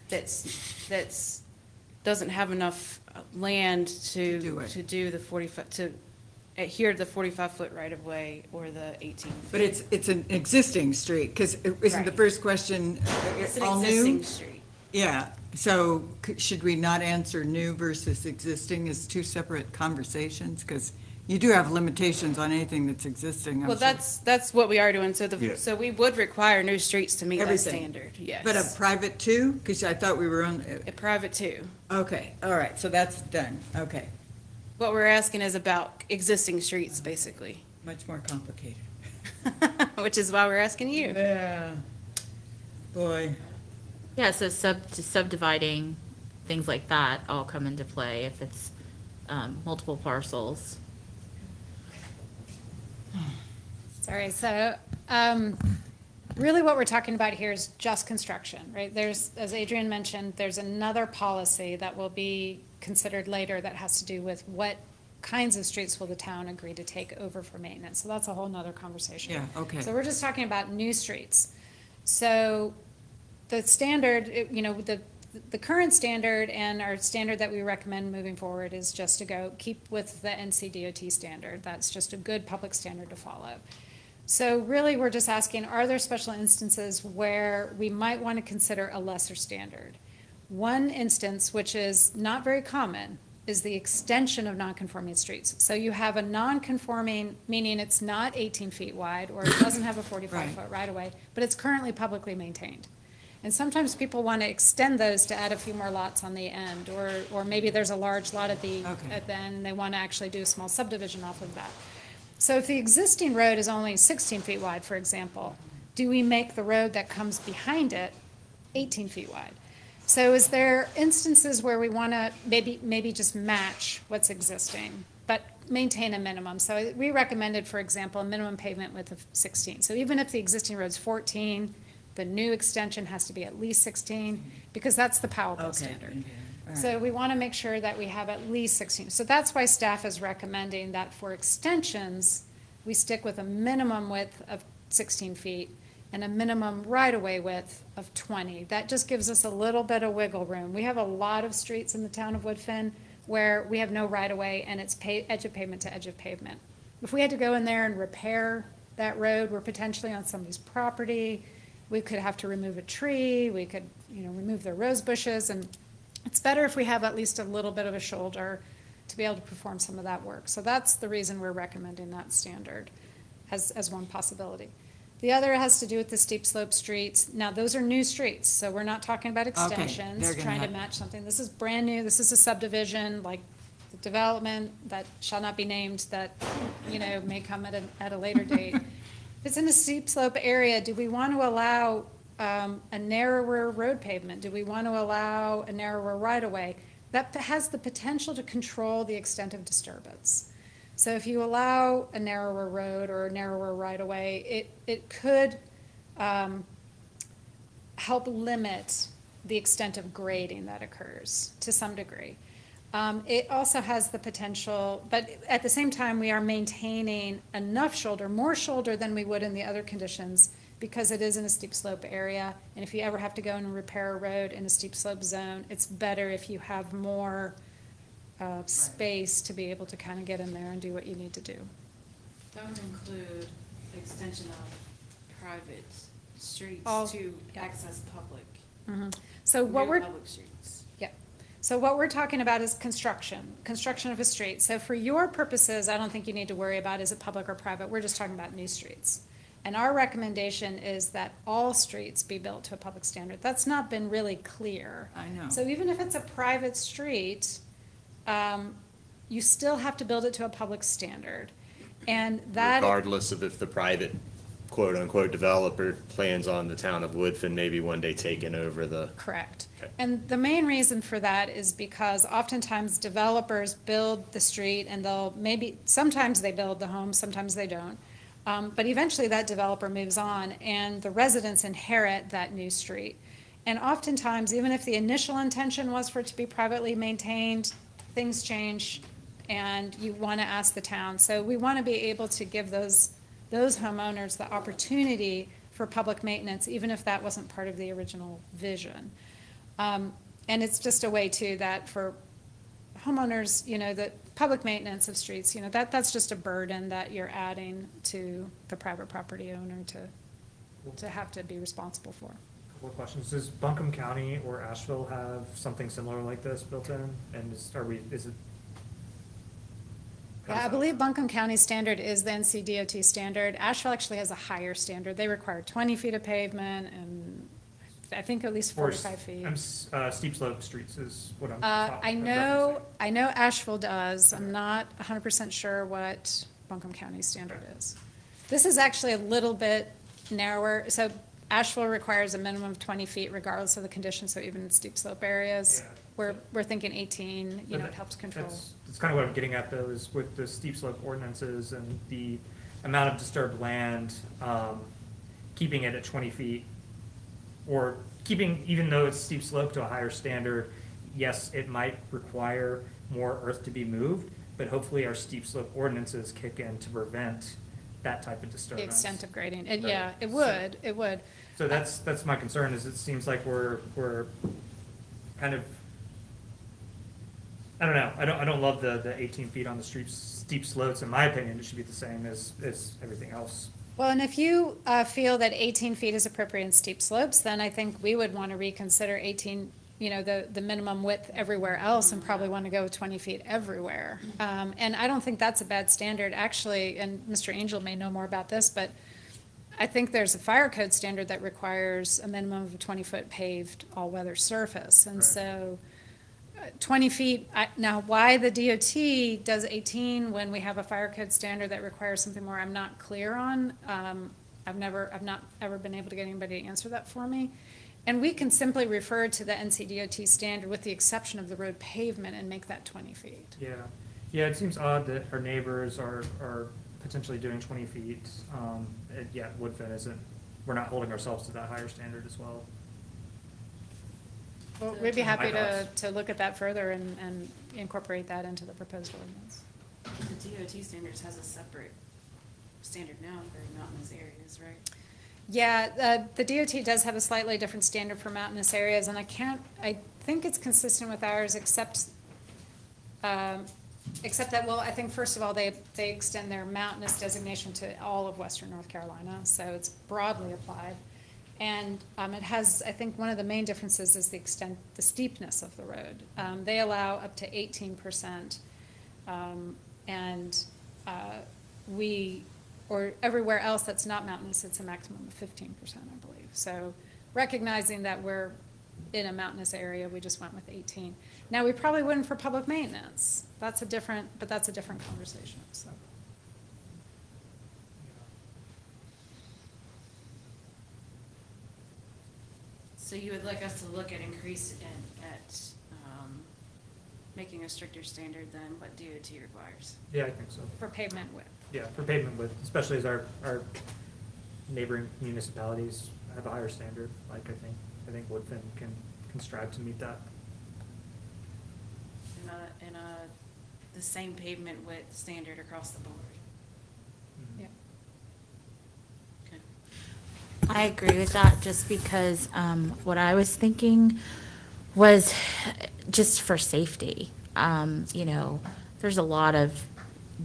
that's doesn't have enough land to do the 45, to adhere to the 45-foot right-of-way or the 18 feet. But it's an existing street, because isn't the Right. first question It's an all existing new? street. Yeah, so should we not answer new versus existing as two separate conversations? Because you do have limitations on anything that's existing. I'm Well, sure. that's what we are doing. So Yeah. so we would require new streets to meet that Everything. standard, yes. But a private too? Because I thought we were on, A private too. okay, all right, so that's done, okay. What we're asking is about existing streets, basically, Much more complicated. which is why we're asking you. Yeah, boy. Yeah, so subdividing, things like that all come into play if it's multiple parcels. Sorry, so really what we're talking about here is just construction, right? There's, as Adrian mentioned, there's another policy that will be considered later that has to do with what kinds of streets will the town agree to take over for maintenance. So that's a whole nother conversation. Yeah, okay. So we're just talking about new streets. So the standard, the current standard and our standard that we recommend moving forward is just to keep with the NCDOT standard. That's just a good public standard to follow. So really, we're just asking, are there special instances where we might want to consider a lesser standard? One instance, which is not very common, is the extension of non-conforming streets. So you have a non-conforming, meaning it's not 18 feet wide, or it doesn't have a 45-foot right-of-way, but it's currently publicly maintained. And sometimes people want to extend those to add a few more lots on the end, or maybe there's a large lot at the end, they want to actually do a small subdivision off of that. So if the existing road is only 16 feet wide, for example, do we make the road that comes behind it 18 feet wide? So is there instances where we want to maybe just match what's existing, but maintain a minimum? So we recommended, for example, a minimum pavement width of 16. So even if the existing road's 14, the new extension has to be at least 16, because that's the Powell Bill standard. So we want to make sure that we have at least 16. So that's why staff is recommending that for extensions, we stick with a minimum width of 16 feet and a minimum right-of-way width of 20. That just gives us a little bit of wiggle room. We have a lot of streets in the town of Woodfin where we have no right-of-way and it's edge of pavement to edge of pavement. If we had to go in there and repair that road, we're potentially on somebody's property. We could have to remove a tree. We could, remove their rose bushes, and it's better if we have at least a little bit of a shoulder to be able to perform some of that work. So that's the reason we're recommending that standard as one possibility. The other has to do with the steep slope streets. Now, those are new streets, so we're not talking about extensions, trying to match something. This is brand new. This is a subdivision, like the development that shall not be named that, may come at a later date. If it's in a steep slope area, do we want to allow a narrower road pavement? Do we want to allow a narrower right-of-way? That has the potential to control the extent of disturbance. So if you allow a narrower road or a narrower right-of-way, it could help limit the extent of grading that occurs to some degree. It also has the potential, but at the same time, we are maintaining enough shoulder, more shoulder than we would in the other conditions, because it is in a steep slope area. And if you ever have to go and repair a road in a steep slope zone, it's better if you have more space to be able to kind of get in there and do what you need to do. That would include the extension of private streets All- to access public. So what new we're, public streets. yeah. So what we're talking about is construction of a street. So for your purposes, I don't think you need to worry about is it public or private. We're just talking about new streets. And our recommendation is that all streets be built to a public standard. That's not been really clear. I know. So even if it's a private street, you still have to build it to a public standard. And that. Regardless of if the private quote-unquote developer plans on the town of Woodfin maybe one day taking over the, Correct. Okay. And the main reason for that is because oftentimes developers build the street and sometimes they build the home, sometimes they don't. But eventually that developer moves on and the residents inherit that new street. And oftentimes, even if the initial intention was for it to be privately maintained, things change and you want to ask the town. So we want to be able to give those homeowners the opportunity for public maintenance, even if that wasn't part of the original vision. And it's just a way too that for homeowners, the public maintenance of streets, that's just a burden that you're adding to the private property owner to have to be responsible for. Couple of questions. Does Buncombe County or Asheville have something similar like this built in? And is it? Yeah, I believe Buncombe County standard is the NCDOT standard. Asheville actually has a higher standard. They require 20 feet of pavement and I think at least 45 feet. Steep slope streets is what I'm. I know Asheville does. I'm not 100% sure what Buncombe County standard is. This is actually a little bit narrower. So Asheville requires a minimum of 20 feet regardless of the condition, so even in steep slope areas. Yeah. We're thinking 18, it helps control. That's kind of what I'm getting at though, is with the steep slope ordinances and the amount of disturbed land, keeping it at 20 feet, or keeping, even though it's steep slope, to a higher standard. Yes, it might require more earth to be moved, but hopefully our steep slope ordinances kick in to prevent that type of disturbance. The extent of grading, and Right. yeah, it would. So that's my concern, is it seems like we're kind of, I don't know, I don't love the 18 feet on the steep slopes. In my opinion, it should be the same as everything else. Well, and if you feel that 18 feet is appropriate in steep slopes, then I think we would want to reconsider 18, the minimum width everywhere else and probably want to go 20 feet everywhere. And I don't think that's a bad standard, actually, and Mr. Angel may know more about this, but I think there's a fire code standard that requires a minimum of a 20-foot paved all-weather surface. And Right. so 20 feet, now why the DOT does 18 when we have a fire code standard that requires something more, I'm not clear on. I've not ever been able to get anybody to answer that for me. And we can simply refer to the NCDOT standard with the exception of the road pavement and make that 20 feet. Yeah, it seems odd that our neighbors are potentially doing 20 feet. Yet Woodfin isn't, we're not holding ourselves to that higher standard as well. Well, we'd be happy My to look at that further and incorporate that into the proposed ordinance. The DOT standards has a separate standard now for mountainous areas, right? Yeah, the DOT does have a slightly different standard for mountainous areas, and I think it's consistent with ours, except that, well, I think first of all, they extend their mountainous designation to all of western North Carolina, so it's broadly applied. And it has, I think one of the main differences is the steepness of the road. They allow up to 18%, and or everywhere else that's not mountainous, it's a maximum of 15%, I believe. So recognizing that we're in a mountainous area, we just went with 18. Now, we probably wouldn't for public maintenance. That's a different conversation, so. So you would like us to look at making a stricter standard than what DOT requires Yeah, I think so. For pavement width. Yeah, for pavement width, especially as our neighboring municipalities have a higher standard. Like I think Woodfin can strive to meet that. in the same pavement width standard across the board? Yeah. Okay. I agree with that, just because what I was thinking was just for safety. There's a lot of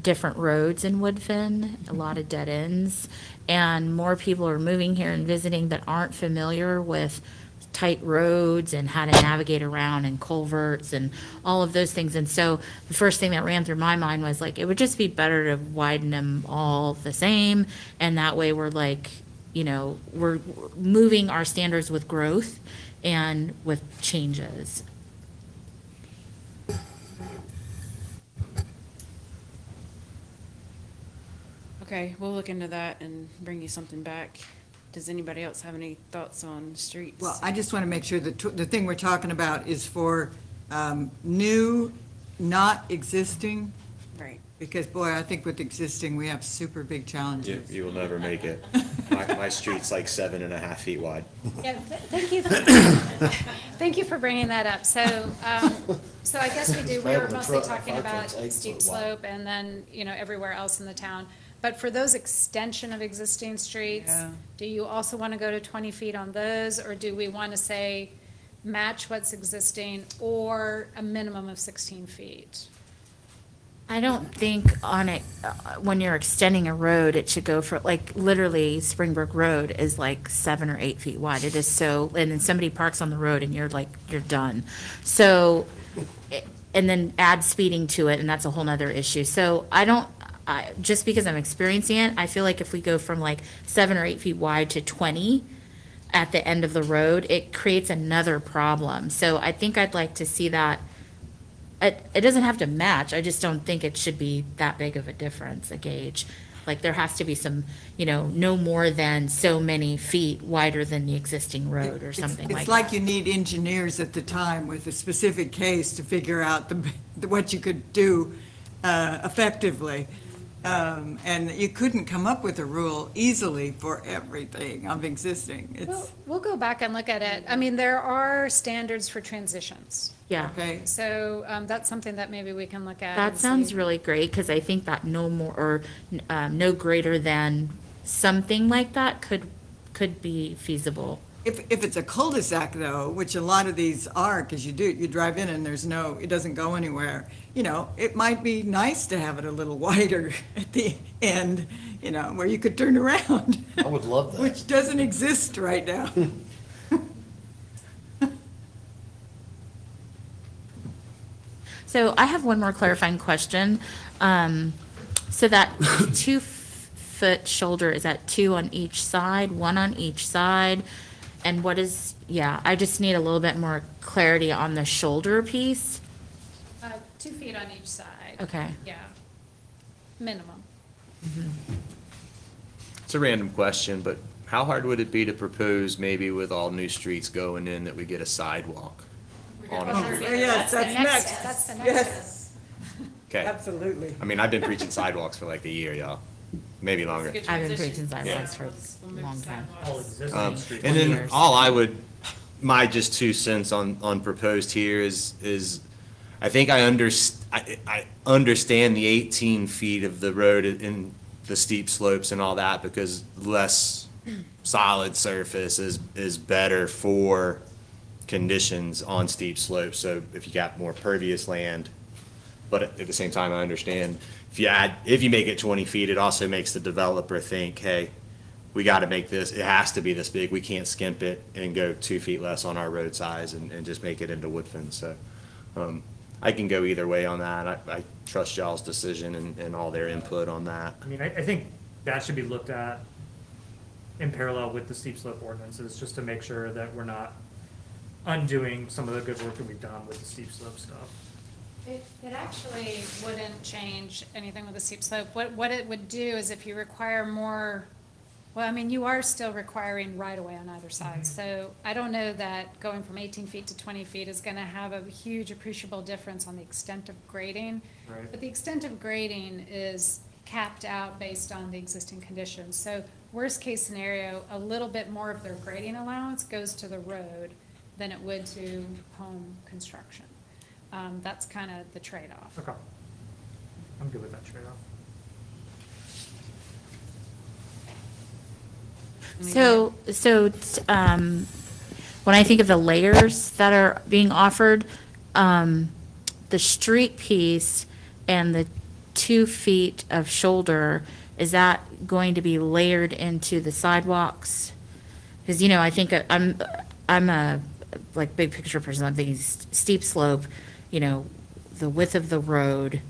different roads in Woodfin, a lot of dead ends, and more people are moving here and visiting that aren't familiar with tight roads and how to navigate around and culverts and all of those things. And so the first thing that ran through my mind was like, it would just be better to widen them all the same, and that way we're like, we're moving our standards with growth and with changes. Okay, we'll look into that and bring you something back. Does anybody else have any thoughts on streets? Well, I just want to make sure that the thing we're talking about is for new, not existing, Right. because boy, I think with existing, we have super big You, challenges. you will never make it. My street's like 7.5 feet wide. Yeah, thank you. Thank you for bringing that up. So I guess we were Fire mostly truck, talking fire about truck's 8 steep foot wide. slope and then, everywhere else in the town. But for those extension of existing streets, Yeah. do you also want to go to 20 feet on those? Or do we want to say match what's existing or a minimum of 16 feet? I don't think on it, when you're extending a road, it should go for, like, literally Springbrook Road is like 7 or 8 feet wide. It is so, and then somebody parks on the road and you're done. So, and then add speeding to it, and that's a whole nother issue. So just because I'm experiencing it, I feel like if we go from like 7 or 8 feet wide to 20 at the end of the road, it creates another problem. So I think I'd like to see that. It doesn't have to match. I just don't think it should be that big of a difference, a gauge. Like there has to be some, no more than so many feet wider than the existing road or something like that. It's like you need engineers at the time with a specific case to figure out what you could do effectively. And you couldn't come up with a rule easily for everything of existing. We'll go back and look at it. I mean, there are standards for transitions. Yeah. Okay, So that's something that maybe we can look at. That and sounds see. really great, because I think that no more, or no greater than something like that could be feasible. if it's a cul-de-sac though, which a lot of these are, because you drive in and it doesn't go anywhere, it might be nice to have it a little wider at the end, where you could turn around. I would love that. Which doesn't exist right now. So I have one more clarifying question. So that 2-foot shoulder, is that 2 on each side, 1 on each side? And I just need a little bit more clarity on the shoulder piece. 2 feet on each side. Okay. Yeah, minimum. It's a random question, but how hard would it be to propose maybe with all new streets going in that we get a sidewalk on a street? Yes, that's next. That's the next. Yes, Okay. absolutely. I mean, I've been preaching sidewalks for like a year, y'all. Maybe longer. I've been preaching sidewalks for a long time. All existing streets. And then years. my just 2 cents on proposed here is, I think I understand the 18 feet of the road in the steep slopes and all that, because less solid surface is better for conditions on steep slopes. So if you got more pervious land, but at the same time, I understand if you make it 20 feet, it also makes the developer think, hey, we got to make this, it has to be this big. We can't skimp it and go 2 feet less on our road size and just make it into Woodfin. So I can go either way on that. I trust y'all's decision and all their input on that. I mean, I think that should be looked at in parallel with the steep slope ordinances, just to make sure that we're not undoing some of the good work that we've done with the steep slope stuff. It actually wouldn't change anything with the steep slope. What it would do is if you require more, well, I mean, you are still requiring right-of-way on either side. So I don't know that going from 18 feet to 20 feet is going to have a huge appreciable difference on the extent of grading. Right. But the extent of grading is capped out based on the existing conditions. So worst-case scenario, a little bit more of their grading allowance goes to the road than it would to home construction. That's kind of the trade-off. Okay. I'm good with that trade-off. When I think of the layers that are being offered, the street piece and the 2 feet of shoulder, is that going to be layered into the sidewalks? Because, I think I'm a like big picture person. I'm thinking steep slope, the width of the road,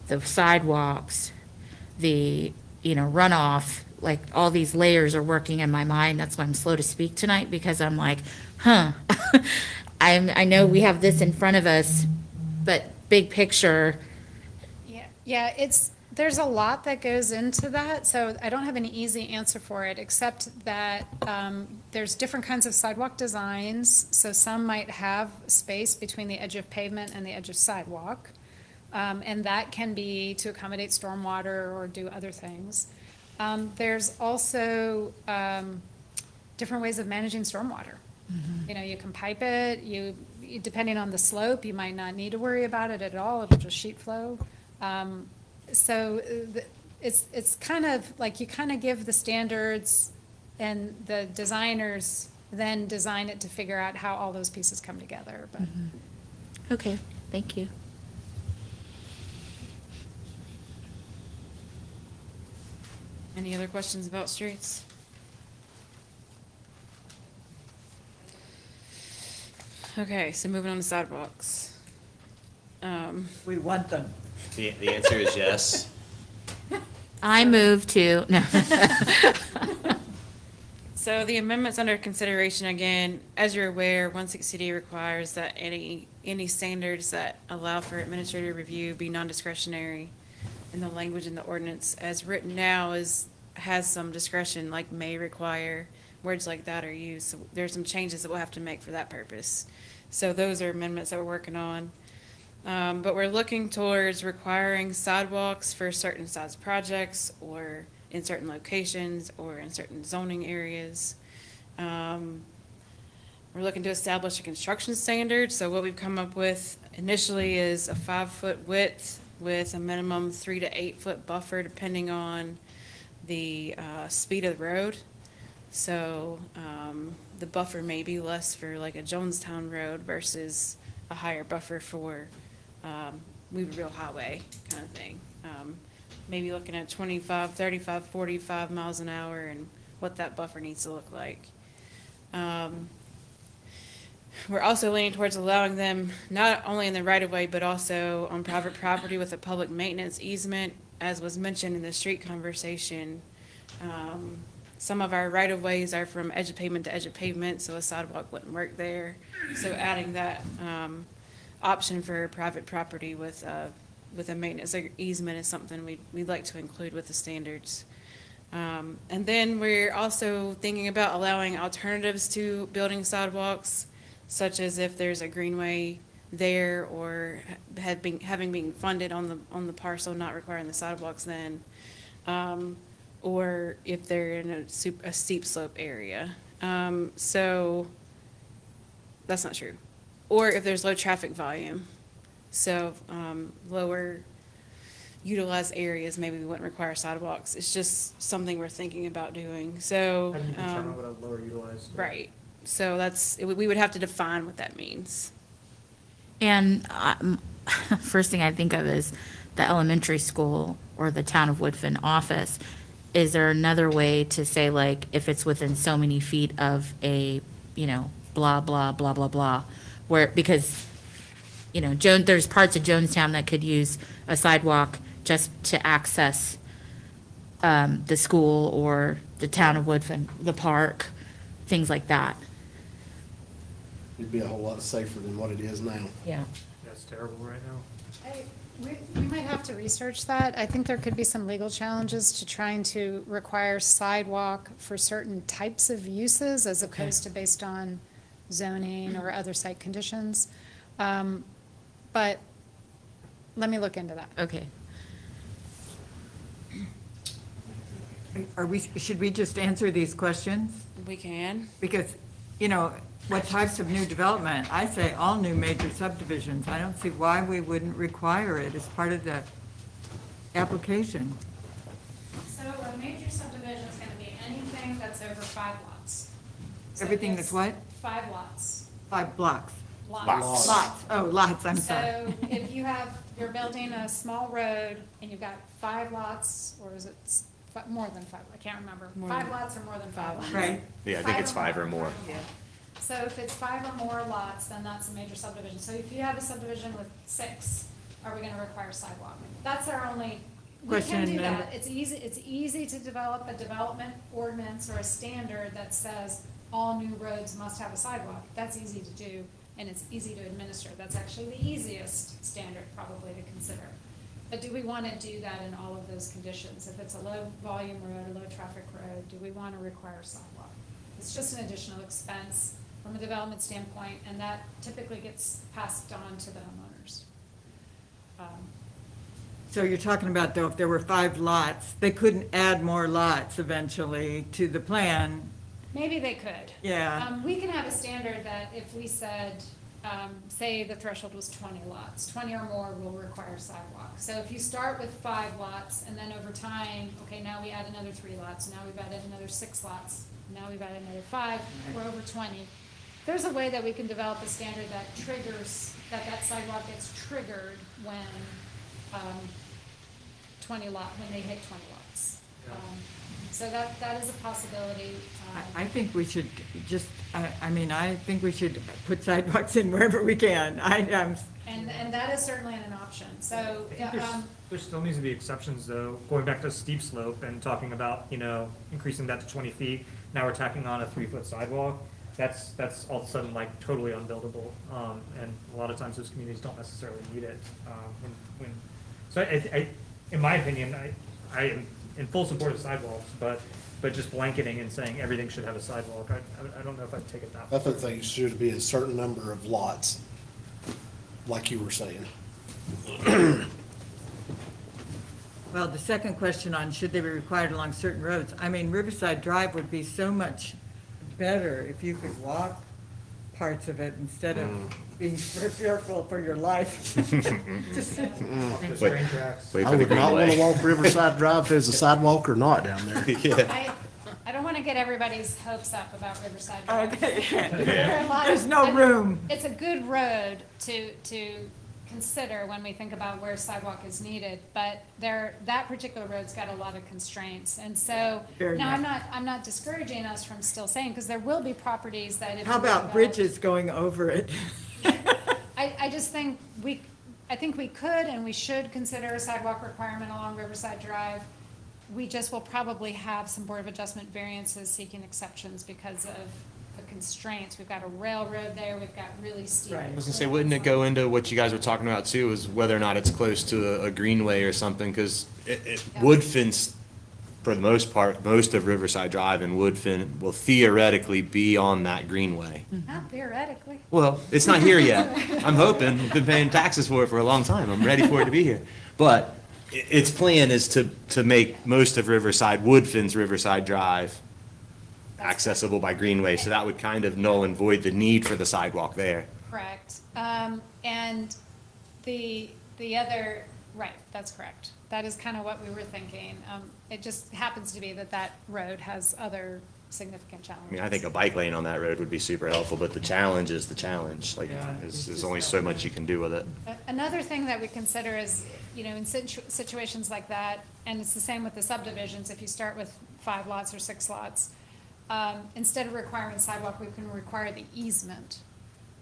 the sidewalks, the, runoff, like all these layers are working in my mind. That's why I'm slow to speak tonight, because I'm like, I know we have this in front of us, but big picture. Yeah, There's a lot that goes into that, so I don't have an easy answer for it, except that there's different kinds of sidewalk designs. So some might have space between the edge of pavement and the edge of sidewalk. And that can be to accommodate stormwater or do other things. There's also different ways of managing stormwater. You know, you can pipe it, depending on the slope, you might not need to worry about it at all, it'll just sheet flow. It's kind of like you kind of give the standards and the designers then design it to figure out how all those pieces come together, but. Okay, thank you. Any other questions about streets? Okay, so moving on to sidewalks. We want them. The answer is yes. I move to, no. So the amendments under consideration, again, as you're aware, 160D requires that any standards that allow for administrative review be non-discretionary. And the language in the ordinance as written now has some discretion, like may require, words like that are used. So there's some changes that we'll have to make for that purpose. So those are amendments that we're working on. But we're looking towards requiring sidewalks for certain size projects or in certain locations or in certain zoning areas. We're looking to establish a construction standard. So what we've come up with initially is a 5-foot width with a minimum 3 to 8 foot buffer depending on the speed of the road. So the buffer may be less for like a Jonestown road versus a higher buffer for Weaverville Highway kind of thing. Maybe looking at 25, 35, 45 miles an hour and what that buffer needs to look like. We're also leaning towards allowing them not only in the right of way, but also on private property with a public maintenance easement, as was mentioned in the street conversation. Some of our right of ways are from edge of pavement to edge of pavement, so a sidewalk wouldn't work there. So adding that option for private property with a maintenance easement is something we'd like to include with the standards. And then we're also thinking about allowing alternatives to building sidewalks, such as if there's a greenway there or having been funded on the parcel, not requiring the sidewalks then, or if they're in a steep slope area. So that's not true. Or if there's low traffic volume. So lower utilized areas, maybe we wouldn't require sidewalks. It's just something we're thinking about doing. So How do you determine what a lower utilized? right. So we would have to define what that means. And first thing I think of is the elementary school or the town of Woodfin office. Is there another way to say, like, if it's within so many feet of a, blah, blah, blah, blah, blah, where, because, there's parts of Jonestown that could use a sidewalk just to access the school or the town of Woodfin, the park, things like that. It'd be a whole lot safer than what it is now. Yeah. That's terrible right now. We might have to research that. I think there could be some legal challenges to trying to require sidewalk for certain types of uses as opposed to based on zoning or other site conditions. But let me look into that. Okay. Should we just answer these questions? We can. Because, what types of new development? I say all new major subdivisions. I don't see why we wouldn't require it as part of the application. So a major subdivision is going to be anything that's over 5 lots. So Everything if that's it's what? 5 lots. 5 blocks. Lots. Lots. Oh, lots, I'm sorry. So if you're building a small road and you've got 5 lots, or is it more than 5? I can't remember. 5 lots or more than 5 lots. Right. Yeah, I think it's 5 or more. Yeah. So if it's 5 or more lots, then that's a major subdivision. So if you have a subdivision with 6, are we gonna require sidewalk? That's our only, we can Question, do that. It's easy to develop a development ordinance or a standard that says all new roads must have a sidewalk. That's easy to do, and it's easy to administer. That's actually the easiest standard probably to consider. But do we want to do that in all of those conditions? If it's a low-volume road, a low-traffic road, do we want to require sidewalk? It's just an additional expense from a development standpoint, and that typically gets passed on to the homeowners. So you're talking about, though, if there were 5 lots, they couldn't add more lots eventually to the plan? Maybe they could. Yeah. We can have a standard that if we said, say the threshold was 20 lots, 20 or more will require sidewalk. So if you start with 5 lots, and then over time, okay, now we add another 3 lots, now we've added another 6 lots, now we've added another 5, we're over 20. There's a way that we can develop a standard that triggers, that sidewalk gets triggered when 20 when they hit 20 lots. So that is a possibility. I think we should just, I think we should put sidewalks in wherever we can. And that is certainly an option, so. I think there still needs to be exceptions, though, going back to steep slope and talking about, increasing that to 20 feet. Now we're tacking on a 3-foot sidewalk. That's all of a sudden like totally unbuildable. And a lot of times those communities don't necessarily need it. So in my opinion, I am in full support of sidewalks, but just blanketing and saying everything should have a sidewalk, I don't know if I'd take it that far. I think it should be a certain number of lots, like you were saying. Well, the second question on should they be required along certain roads, Riverside Drive would be so much better if you could walk parts of it instead of being fearful for your life. Train tracks. I would not want to walk Riverside Drive if there's a sidewalk or not down there. I don't want to get everybody's hopes up about Riverside Drive. Okay. There are a lot There's no room. It's a good road to consider when we think about where sidewalk is needed, but that particular road's got a lot of constraints. And so, Very now nice. I'm not discouraging us from still saying, because there will be properties that if. How we about develop- bridges going over it? I just think I think we could and we should consider a sidewalk requirement along Riverside Drive. We just will probably have some Board of Adjustment variances seeking exceptions because of the constraints. We've got a railroad there, we've got really steep. Right. I was gonna say, wouldn't it go into what you guys were talking about too, is whether or not it's close to a greenway or something, because Woodfin's, for the most part, most of Riverside Drive and Woodfin will theoretically be on that greenway. Not theoretically. Well, it's not here yet. I'm hoping, I've been paying taxes for it for a long time, I'm ready for it to be here. But its plan is to make most of Riverside, Woodfin's Riverside Drive, accessible by greenway, so that would kind of null and void the need for the sidewalk there. Correct. And the other, right, that's correct. That is kind of what we were thinking. It just happens to be that road has other significant challenges. I think a bike lane on that road would be super helpful, but the challenge is the challenge. Like, Yeah, there's only so much you can do with it. Another thing that we consider is, in situations like that, and it's the same with the subdivisions, if you start with 5 lots or 6 lots, instead of requiring sidewalk, we can require the easement,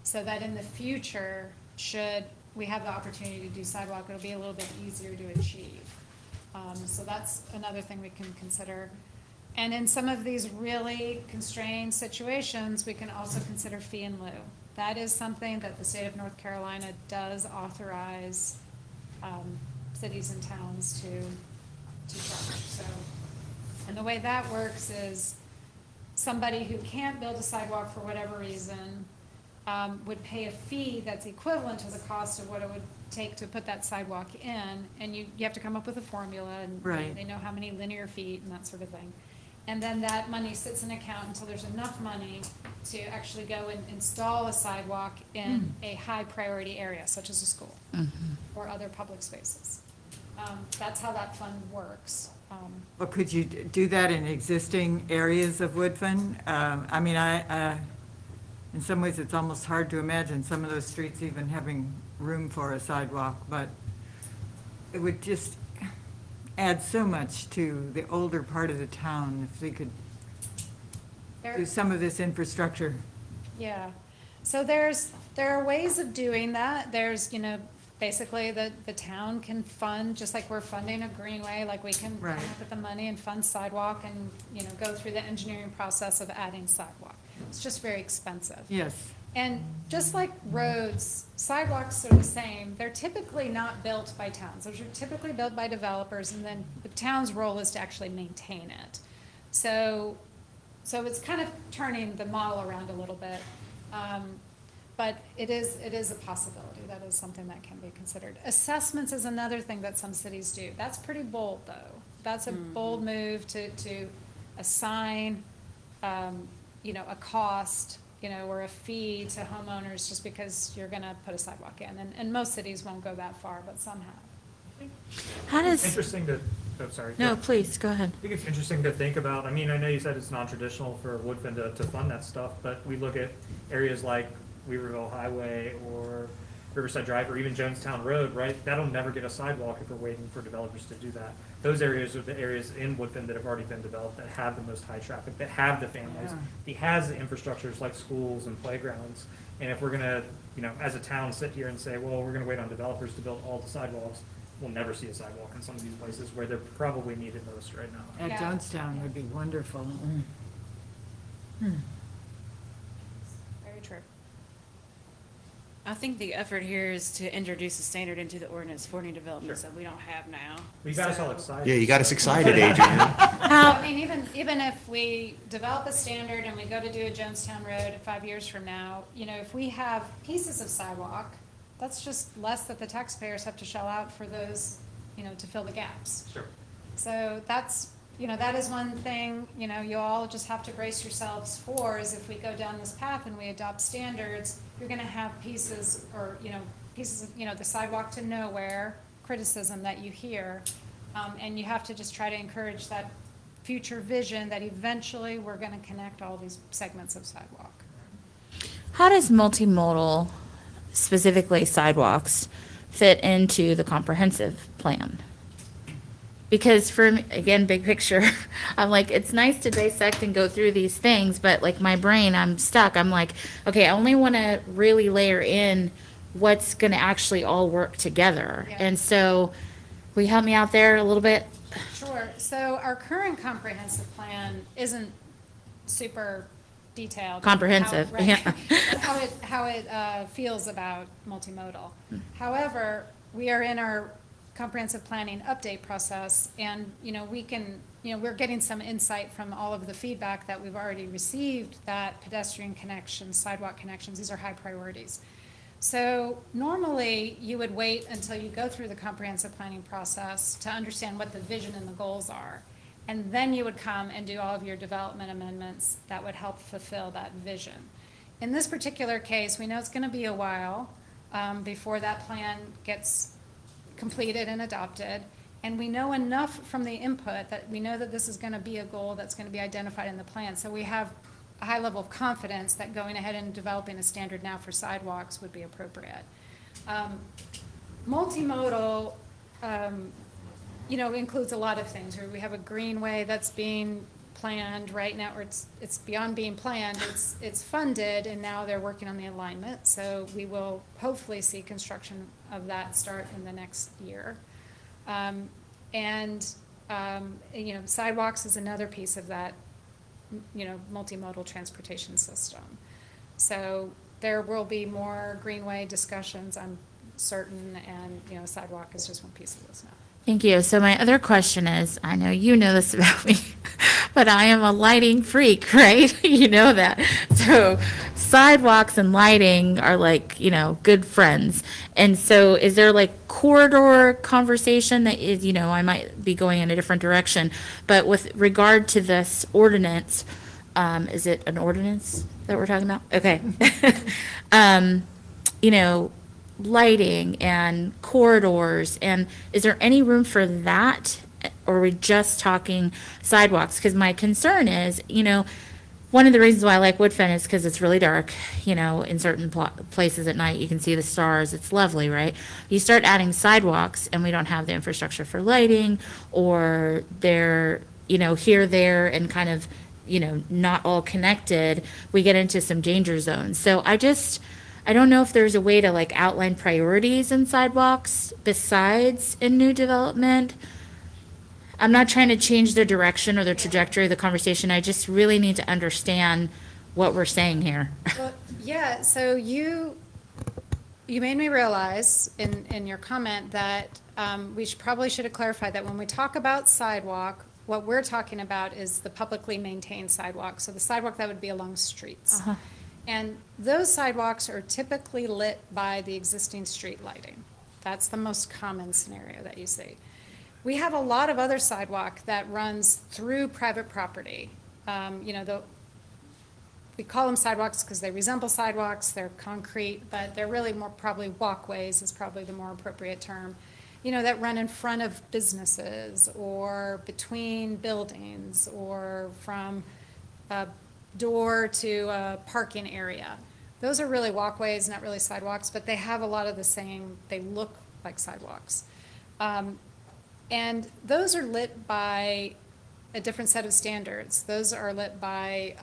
so that in the future, should we have the opportunity to do sidewalk, it'll be a little bit easier to achieve. So that's another thing we can consider. And in some of these really constrained situations, we can also consider fee in lieu. That is something that the state of North Carolina does authorize cities and towns to charge. So, and the way that works is somebody who can't build a sidewalk for whatever reason would pay a fee that's equivalent to the cost of what it would take to put that sidewalk in, and you have to come up with a formula, and Right. they know how many linear feet and that sort of thing. And then that money sits in account until there's enough money to actually go and install a sidewalk in a high-priority area, such as a school or other public spaces. That's how that fund works. Well, could you do that in existing areas of Woodfin? In some ways, it's almost hard to imagine some of those streets even having room for a sidewalk, but it would just add so much to the older part of the town if they could do some of this infrastructure. Yeah, so there are ways of doing that. There's, basically the town can fund, just like we're funding a greenway, like we can come Right. up with the money and fund sidewalk and, go through the engineering process of adding sidewalk. It's just very expensive. Yes. And just like roads, sidewalks are the same. They're typically not built by towns. Those are typically built by developers, and then the town's role is to actually maintain it. So it's kind of turning the model around a little bit. But it is a possibility. That is something that can be considered. Assessments is another thing that some cities do. That's pretty bold, though. That's a bold move to assign, a cost, or a fee to homeowners just because you're gonna put a sidewalk in. And most cities won't go that far, but some have. How It's does, interesting to, oh, sorry. no, please, go ahead. I think it's interesting to think about. I mean, I know you said it's non-traditional for Woodfin to fund that stuff, but we look at areas like Weaverville Highway or Riverside Drive or even Jonestown Road, right? That'll never get a sidewalk if we're waiting for developers to do that. Those areas are the areas in Woodfin that have already been developed, that have the most high traffic, that have the families, that has the infrastructures like schools and playgrounds. And if we're gonna, as a town, sit here and say, well, we're gonna wait on developers to build all the sidewalks, we'll never see a sidewalk in some of these places where they're probably needed most right now. At Yeah. Johnstown would be wonderful. Very true. I think the effort here is to introduce a standard into the ordinance for new developments that we don't have now. We got us all So- excited. Yeah, you got us excited, Adrian. I mean, even if we develop a standard and we go to do a Jonestown Road 5 years from now, if we have pieces of sidewalk, that's just less that the taxpayers have to shell out for those, to fill the gaps. Sure. So that's, that is one thing, you all just have to brace yourselves for, is if we go down this path and we adopt standards, you're gonna have pieces, or, pieces of, the sidewalk to nowhere criticism that you hear. And you have to just try to encourage that future vision that eventually we're gonna connect all these segments of sidewalk. How does multimodal, specifically sidewalks, fit into the comprehensive plan? Because for me, again, big picture, I'm like, it's nice to dissect and go through these things, but like my brain, I'm stuck. I'm like, okay, I only want to really layer in what's going to actually all work together. Yeah. And so, will you help me out there a little bit? Sure. So our current comprehensive plan isn't super detailed. Comprehensive, How, right, yeah. how it feels about multimodal. However, we are in our comprehensive planning update process, and we can, we're getting some insight from all of the feedback that we've already received, that pedestrian connections, sidewalk connections, these are high priorities. So normally you would wait until you go through the comprehensive planning process to understand what the vision and the goals are. And then you would come and do all of your development amendments that would help fulfill that vision. In this particular case, we know it's going to be a while before that plan gets completed and adopted. And we know enough from the input that we know that this is going to be a goal that's going to be identified in the plan. So we have a high level of confidence that going ahead and developing a standard now for sidewalks would be appropriate. Multimodal, includes a lot of things. We have a greenway that's being planned right now, or it's beyond being planned. It's funded, and now they're working on the alignment. So we will hopefully see construction of that start in the next year. Sidewalks is another piece of that, multimodal transportation system. So there will be more greenway discussions, I'm certain, and, sidewalk is just one piece of this now. Thank you. So my other question is, I know you know this about me, but I am a lighting freak, right? You know that. So sidewalks and lighting are like, good friends. And so is there like corridor conversation that is, I might be going in a different direction, but with regard to this ordinance, is it an ordinance that we're talking about? Okay. Lighting and corridors, and is there any room for that, or are we just talking sidewalks? Because my concern is, one of the reasons why I like Woodfin is because it's really dark, in certain places at night you can see the stars, it's lovely, right? You start adding sidewalks and we don't have the infrastructure for lighting, or they're, here, there, and kind of, not all connected, we get into some danger zones. So I don't know if there's a way to like outline priorities in sidewalks besides in new development. I'm not trying to change the direction or the trajectory of the conversation. I just really need to understand what we're saying here. Well, yeah, so you made me realize in your comment that we probably should have clarified that when we talk about sidewalk, what we're talking about is the publicly maintained sidewalk, so the sidewalk that would be along streets. And those sidewalks are typically lit by the existing street lighting. That's the most common scenario that you see. We have a lot of other sidewalk that runs through private property. We call them sidewalks because they resemble sidewalks, they're concrete, but they're really more probably walkways is probably the more appropriate term. That run in front of businesses or between buildings or from a door to a parking area. Those are really walkways, not really sidewalks, but they have a lot of the same, they look like sidewalks. And those are lit by a different set of standards. Those are lit by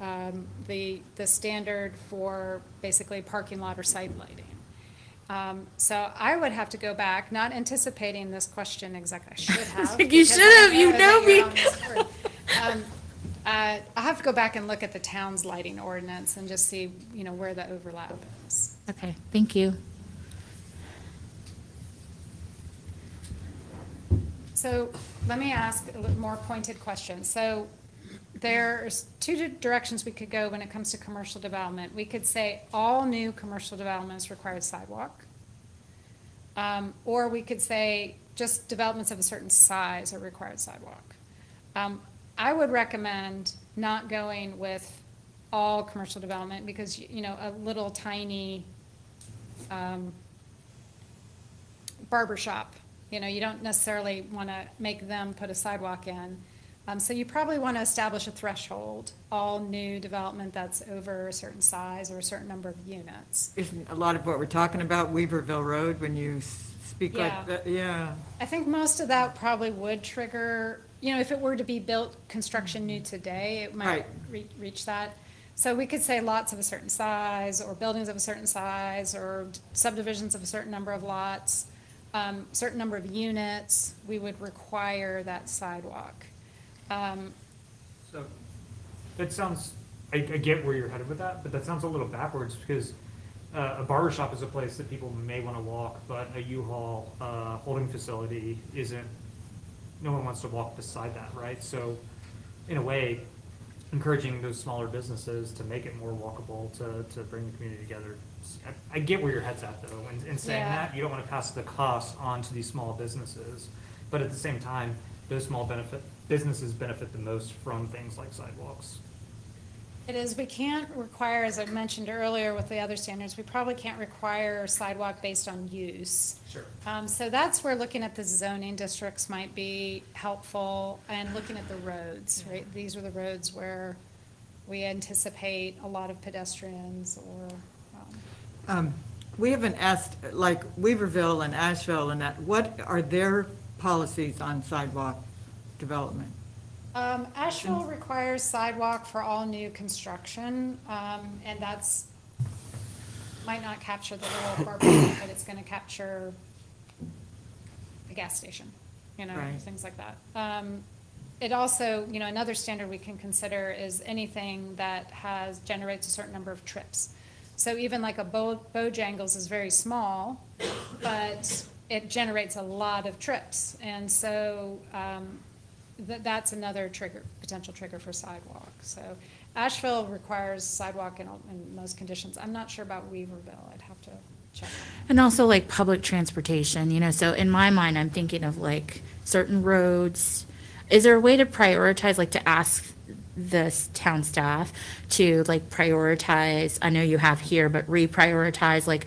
the standard for basically parking lot or site lighting. So I would have to go back, not anticipating this question exactly. I should have. You should have, you know me. I'll have to go back and look at the town's lighting ordinance and just see, where the overlap is. Okay, thank you. So let me ask a little more pointed question. So there's two directions we could go when it comes to commercial development. We could say all new commercial developments require sidewalk. Or we could say just developments of a certain size are required sidewalk. I would recommend not going with all commercial development because, a little tiny barber shop, you don't necessarily want to make them put a sidewalk in. So you probably want to establish a threshold, all new development that's over a certain size or a certain number of units. Isn't a lot of what we're talking about Weaverville Road when you speak like that? Yeah. I think most of that probably would trigger, if it were to be built construction new today, it might reach that. So we could say lots of a certain size or buildings of a certain size or subdivisions of a certain number of lots. Certain number of units, we would require that sidewalk. So that sounds, I get where you're headed with that, but that sounds a little backwards because a barber shop is a place that people may want to walk, but a U-Haul holding facility isn't, no one wants to walk beside that, right? So in a way, encouraging those smaller businesses to make it more walkable, to bring the community together. I get where your head's at though, in saying that, you don't want to pass the cost on to these small businesses, but at the same time, those small businesses benefit the most from things like sidewalks. It is, we can't require, as I mentioned earlier with the other standards, we probably can't require sidewalk based on use. Sure. So that's where looking at the zoning districts might be helpful and looking at the roads, right? These are the roads where we anticipate a lot of pedestrians or. We haven't asked, like Weaverville and Asheville and that, what are their policies on sidewalk development? Asheville requires sidewalk for all new construction, and that's, might not capture the little barber, but it's gonna capture the gas station, Right. things like that. It also, another standard we can consider is anything that generates a certain number of trips. So even like a Bojangles is very small, but it generates a lot of trips. And so that's another potential trigger for sidewalk. So Asheville requires sidewalk in most conditions. I'm not sure about Weaverville. I'd have to check. And also like public transportation, so in my mind, I'm thinking of like certain roads. Is there a way to prioritize, like to ask the town staff to like prioritize, I know you have here, but reprioritize like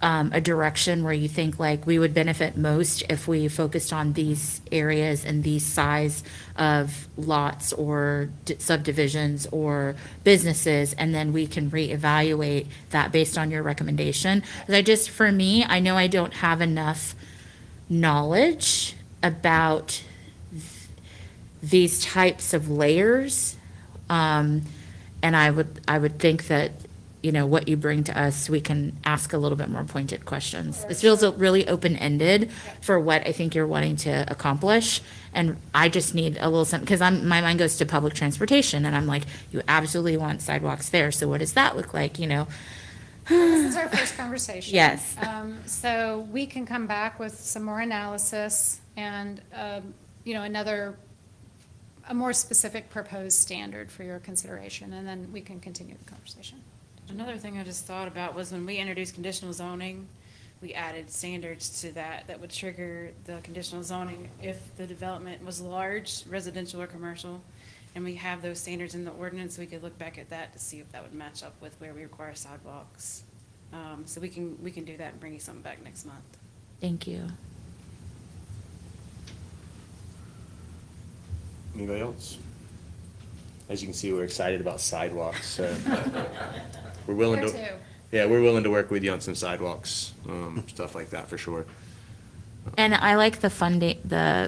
a direction where you think like we would benefit most if we focused on these areas and these size of lots or subdivisions or businesses, and then we can reevaluate that based on your recommendation. For me, I know I don't have enough knowledge about these types of layers. And I would think that what you bring to us, we can ask a little bit more pointed questions. It feels really open-ended for what I think you're wanting to accomplish. And I just need a little something, because my mind goes to public transportation, and I'm like, you absolutely want sidewalks there, so what does that look like, This is our first conversation. Yes. So we can come back with some more analysis and, a more specific proposed standard for your consideration, and then we can continue the conversation. Another thing I just thought about was when we introduced conditional zoning, we added standards to that would trigger the conditional zoning if the development was large, residential or commercial. And we have those standards in the ordinance, we could look back at that to see if that would match up with where we require sidewalks. So we can do that and bring you something back next month. Thank you. Anybody else? As you can see, we're excited about sidewalks, so we're willing Here to. too. Yeah, we're willing to work with you on some sidewalks, stuff like that for sure. And I like the funding,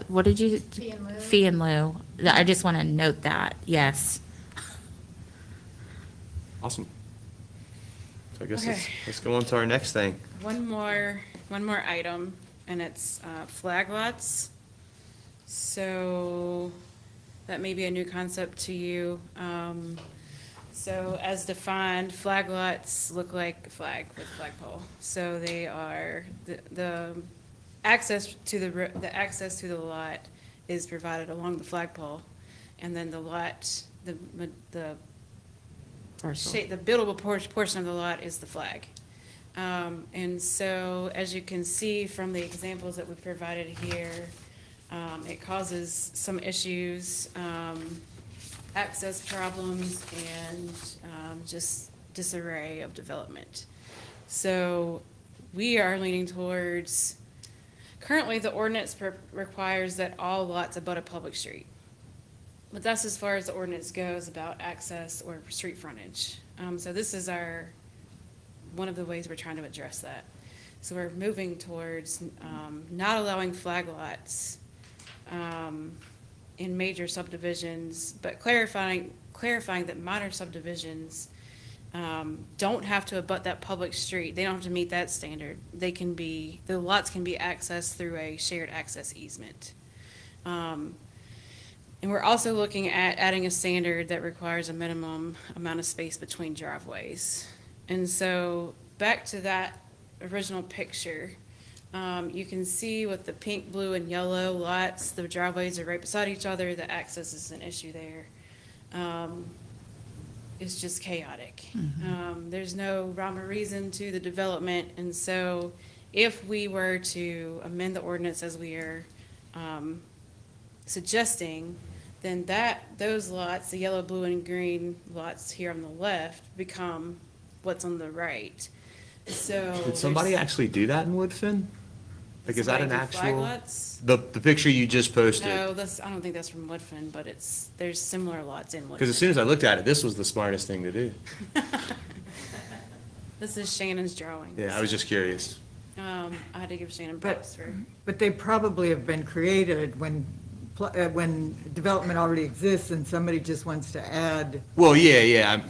what did you? Fee in lieu. Fee in lieu. I just want to note that, yes. Awesome. So I guess Okay. let's go on to our next thing. One more item, and it's flag lots. So that may be a new concept to you. So as defined, flag lots look like a flag with a flagpole. So they are, the access to the lot is provided along the flagpole, and then the lot, the buildable portion of the lot is the flag. And so, as you can see from the examples that we provided here, it causes some issues, access problems, and just disarray of development. So we are leaning towards, currently the ordinance requires that all lots abut a public street. But that's as far as the ordinance goes about access or street frontage. So this is one of the ways we're trying to address that. So we're moving towards not allowing flag lots in major subdivisions, but clarifying that minor subdivisions don't have to abut that public street. They don't have to meet that standard. The lots can be accessed through a shared access easement. And we're also looking at adding a standard that requires a minimum amount of space between driveways. And so back to that original picture, you can see with the pink, blue, and yellow lots, the driveways are right beside each other. The access is an issue there. It's just chaotic. There's no rhyme or reason to the development. And so if we were to amend the ordinance as we are suggesting, then those lots, the yellow, blue, and green lots here on the left, become what's on the right. So Did somebody actually do that in Woodfin? Like, is that an somebody do flag actual? lots? The picture you just posted? No, I don't think that's from Woodfin, but there's similar lots in Woodfin. Because as soon as I looked at it, this was the smartest thing to do. This is Shannon's drawing. Yeah, I was just curious. I had to give Shannon props for. But they probably have been created when development already exists and somebody just wants to add. Well, yeah.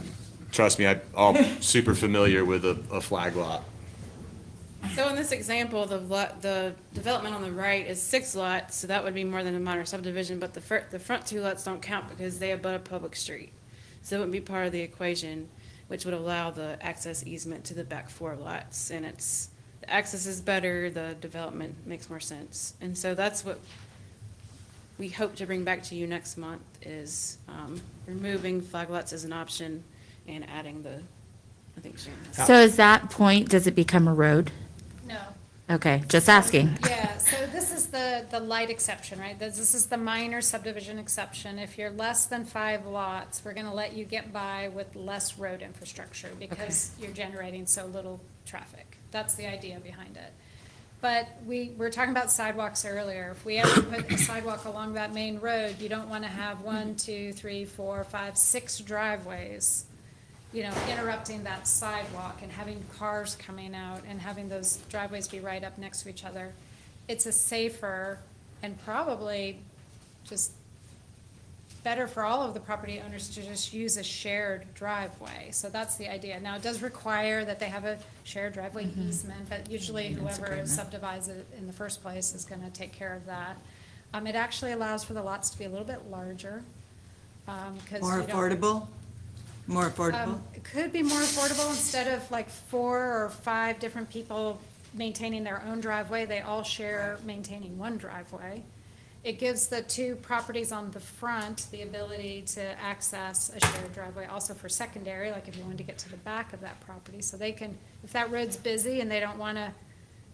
Trust me, I'm super familiar with a flag lot. So in this example, the development on the right is 6 lots, so that would be more than a minor subdivision, but the front 2 lots don't count because they abut a public street. So it wouldn't be part of the equation, which would allow the access easement to the back 4 lots. And the access is better, the development makes more sense. And so that's what we hope to bring back to you next month is removing flag lots as an option and adding I think Shannon has. So is that point, does it become a road? No. Okay, just asking. Yeah, so this is the light exception, right? This is the minor subdivision exception. If you're less than 5 lots, we're gonna let you get by with less road infrastructure because you're generating so little traffic. That's the idea behind it. But we were talking about sidewalks earlier. If we ever put a sidewalk along that main road, you don't wanna have 1, 2, 3, 4, 5, 6 driveways, interrupting that sidewalk and having cars coming out and having those driveways be right up next to each other. It's a safer and probably just better for all of the property owners to just use a shared driveway. So that's the idea. Now, it does require that they have a shared driveway easement, but usually whoever subdivides it in the first place is gonna take care of that. It actually allows for the lots to be a little bit larger, 'cause More you don't- affordable? More affordable? It could be more affordable. Instead of like 4 or 5 different people maintaining their own driveway, they all share maintaining one driveway. It gives the 2 properties on the front the ability to access a shared driveway, also for secondary, like if you wanted to get to the back of that property. So they can, if that road's busy and they don't want to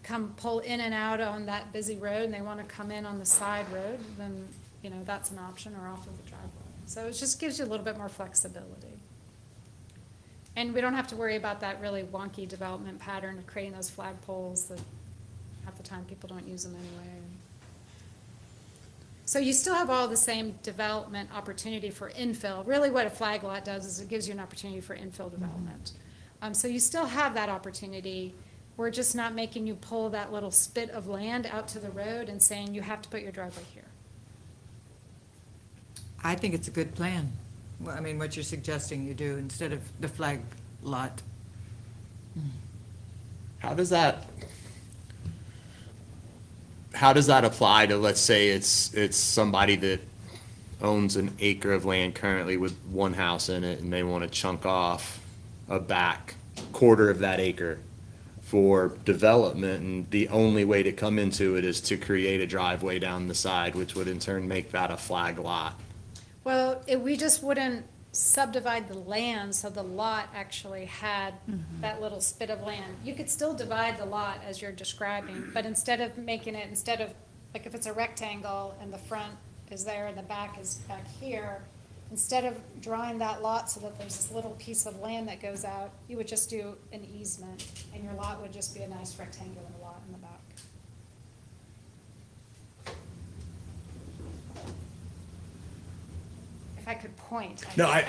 come pull in and out on that busy road and they want to come in on the side road, then, you know, that's an option, or off of the driveway. So it just gives you a little bit more flexibility. And we don't have to worry about that really wonky development pattern of creating those flagpoles that half the time people don't use them anyway. So you still have all the same development opportunity for infill. Really what a flag lot does is it gives you an opportunity for infill development. So you still have that opportunity. We're just not making you pull that little spit of land out to the road and saying you have to put your driveway here. I think it's a good plan. Well, I mean, what you're suggesting you do instead of the flag lot. How does that apply to, let's say it's somebody that owns an acre of land currently with one house in it and they want to chunk off a back quarter of that acre for development, and the only way to come into it is to create a driveway down the side, which would in turn make that a flag lot? Well, we just wouldn't subdivide the land so the lot actually had that little spit of land. You could still divide the lot as you're describing, but instead of making it, like if it's a rectangle and the front is there and the back is back here, instead of drawing that lot so that there's this little piece of land that goes out, you would just do an easement, and your lot would just be a nice rectangular lot in the back. If I could point. No, I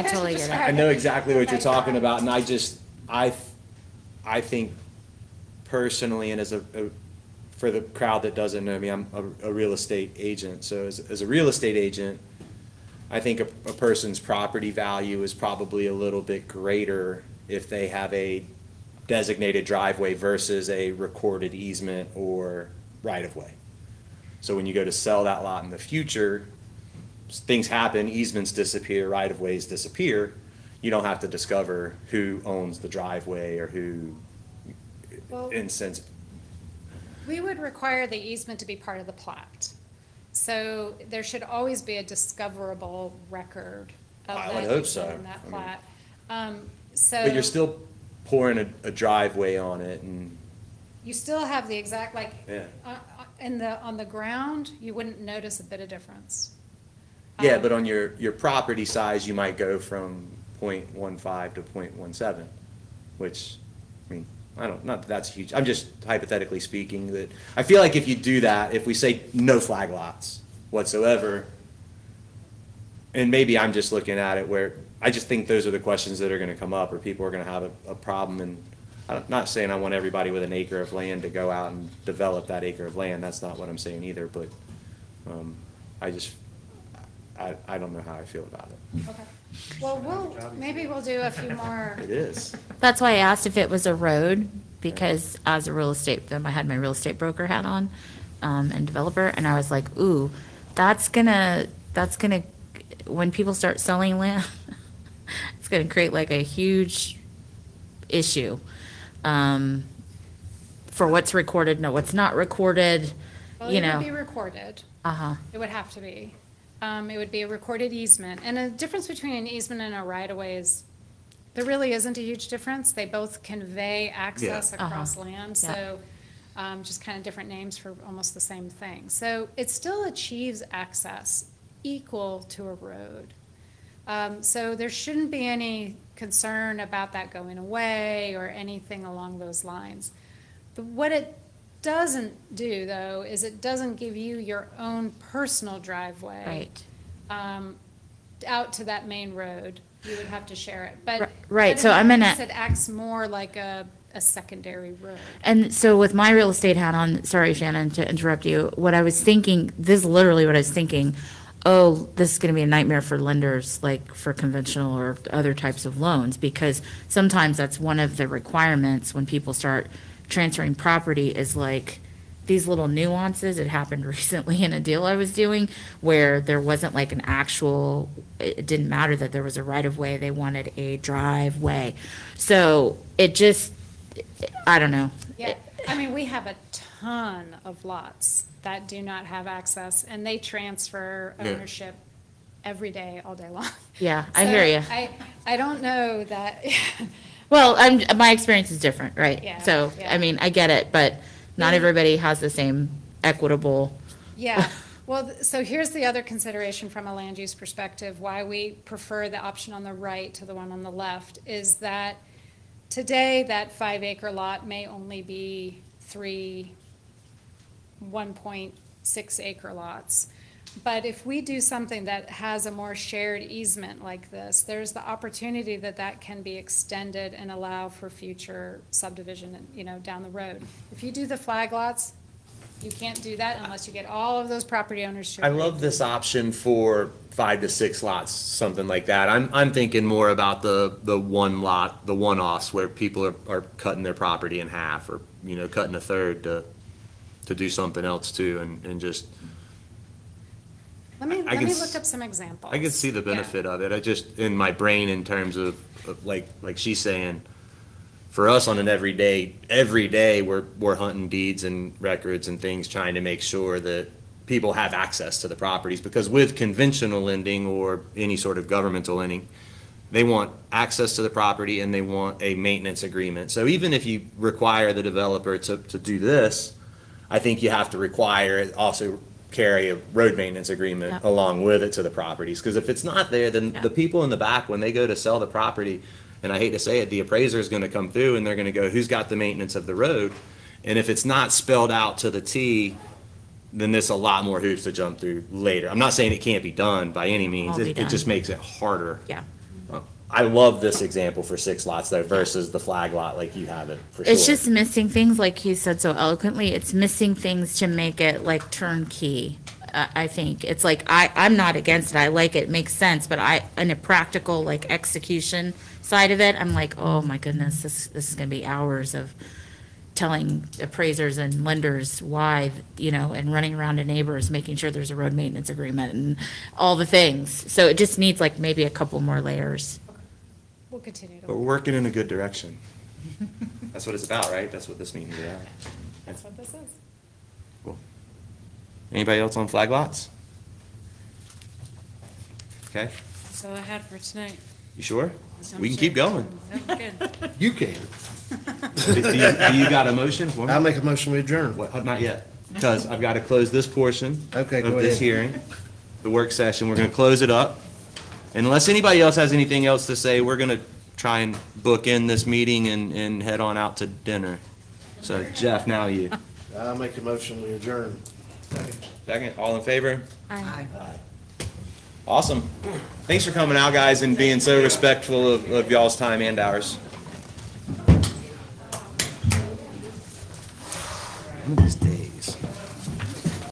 totally get it. I know exactly what you're talking about, and I think personally, and as for the crowd that doesn't know me, I'm a real estate agent. So as a real estate agent, I think a person's property value is probably a little bit greater if they have a designated driveway versus a recorded easement or right-of-way. So when you go to sell that lot in the future, things happen, easements disappear, right-of-ways disappear. You don't have to discover who owns the driveway or who, in sense. We would require the easement to be part of the plat. So there should always be a discoverable record of I would that hope easement so. in that I mean, plat. But you're still pouring a driveway on it, and You still have the exact, like, Yeah. On the ground, you wouldn't notice a bit of difference. yeah, but on your property size, you might go from 0.15 to 0.17, which, I mean, not that that's huge. I'm just hypothetically speaking that, I feel like if you do that, if we say no flag lots whatsoever, and maybe I'm just looking at it where, I just think those are the questions that are gonna come up, or people are gonna have a problem, and I'm not saying I want everybody with an acre of land to go out and develop that acre of land, that's not what I'm saying either, but, I don't know how I feel about it. Okay. Well, maybe we'll do a few more. It is. That's why I asked if it was a road, because as a real estate, I had my real estate broker hat on, and developer, and I was like, ooh, that's gonna, when people start selling land, it's gonna create like a huge issue, for what's recorded, no, what's not recorded, Well, you it would know. be recorded. Uh-huh. It would have to be. It would be a recorded easement. And the difference between an easement and a right-of-way is, there really isn't a huge difference. They both convey access Yeah. across Uh-huh. land, Yeah. so just kind of different names for almost the same thing. So it still achieves access equal to a road. So there shouldn't be any concern about that going away or anything along those lines. But what it doesn't do, though, is it doesn't give you your own personal driveway. Right. Out to that main road. You would have to share it. But Right, but so in I'm that gonna- case, it acts more like a secondary road. And so with my real estate hat on, sorry, Shannon, to interrupt you, what I was thinking, this is literally what I was thinking. oh, this is going to be a nightmare for lenders, like for conventional or other types of loans, because sometimes that's one of the requirements when people start transferring property is like these little nuances. It happened recently in a deal I was doing where there wasn't like an actual, it didn't matter that there was a right of way, they wanted a driveway. So it just, I don't know. Yeah, I mean, we have a ton of lots that do not have access, and they transfer Yeah. ownership every day, all day long. Yeah, I So hear you. I don't know that, Well, my experience is different, right? Yeah, So, yeah. I mean, I get it, but not Yeah. everybody has the same equitable. yeah. Well, so here's the other consideration from a land use perspective, why we prefer the option on the right to the one on the left, is that today, that 5-acre lot may only be 3 1.6-acre lots. But if we do something that has a more shared easement like this, there's the opportunity that that can be extended and allow for future subdivision, you know, down the road. If you do the flag lots, you can't do that unless you get all of those property owners to I agree. love this option for 5 to 6 lots, something like that. I'm thinking more about the one lot, the one-offs where people are cutting their property in half or, you know, cutting a third to do something else too and just, Let me I can look up some examples. I can see the Yeah. benefit of it. I just, in my brain in terms of like she's saying, for us on an every day, we're hunting deeds and records and things, trying to make sure that people have access to the properties. Because with conventional lending or any sort of governmental lending, they want access to the property and they want a maintenance agreement. So even if you require the developer to do this, I think you have to require it also carry a road maintenance agreement Yep. along with it to the properties. Because if it's not there, then Yep. the people in the back, when they go to sell the property, and I hate to say it, the appraiser is going to come through and they're going to go, who's got the maintenance of the road? And if it's not spelled out to the T, then there's a lot more hoops to jump through later. I'm not saying it can't be done by any means. Won't be It just done. makes it harder. Yeah. I love this example for 6 lots though versus the flag lot like you have it for sure. It's just missing things, like you said so eloquently, it's missing things to make it like turnkey. I think it's like, I'm not against it, I like it, makes sense, but in a practical, like execution side of it, I'm like, oh my goodness, this is gonna be hours of telling appraisers and lenders why, you know, and running around to neighbors, making sure there's a road maintenance agreement and all the things. So it just needs like maybe a couple more layers. We'll continue to. But we're working in a good direction. That's what it's about, right? That's what this meeting is about. That's what this is. Cool. Anybody else on flag lots? Okay, That's all I had for tonight. you sure? I'm We can sure. keep going. No, good. You can. Do you got a motion for me? I'll make a motion we adjourn. What, not yet, because I've got to close this portion Okay, of go this ahead. hearing, the work session. We're going to close it up. Unless anybody else has anything else to say, we're going to try and book in this meeting and head on out to dinner. So Jeff, now you. I'll make a motion we adjourn. Second, all in favor? Aye. Awesome. Thanks for coming out, guys, and being so respectful of y'all's time and ours. One of these days.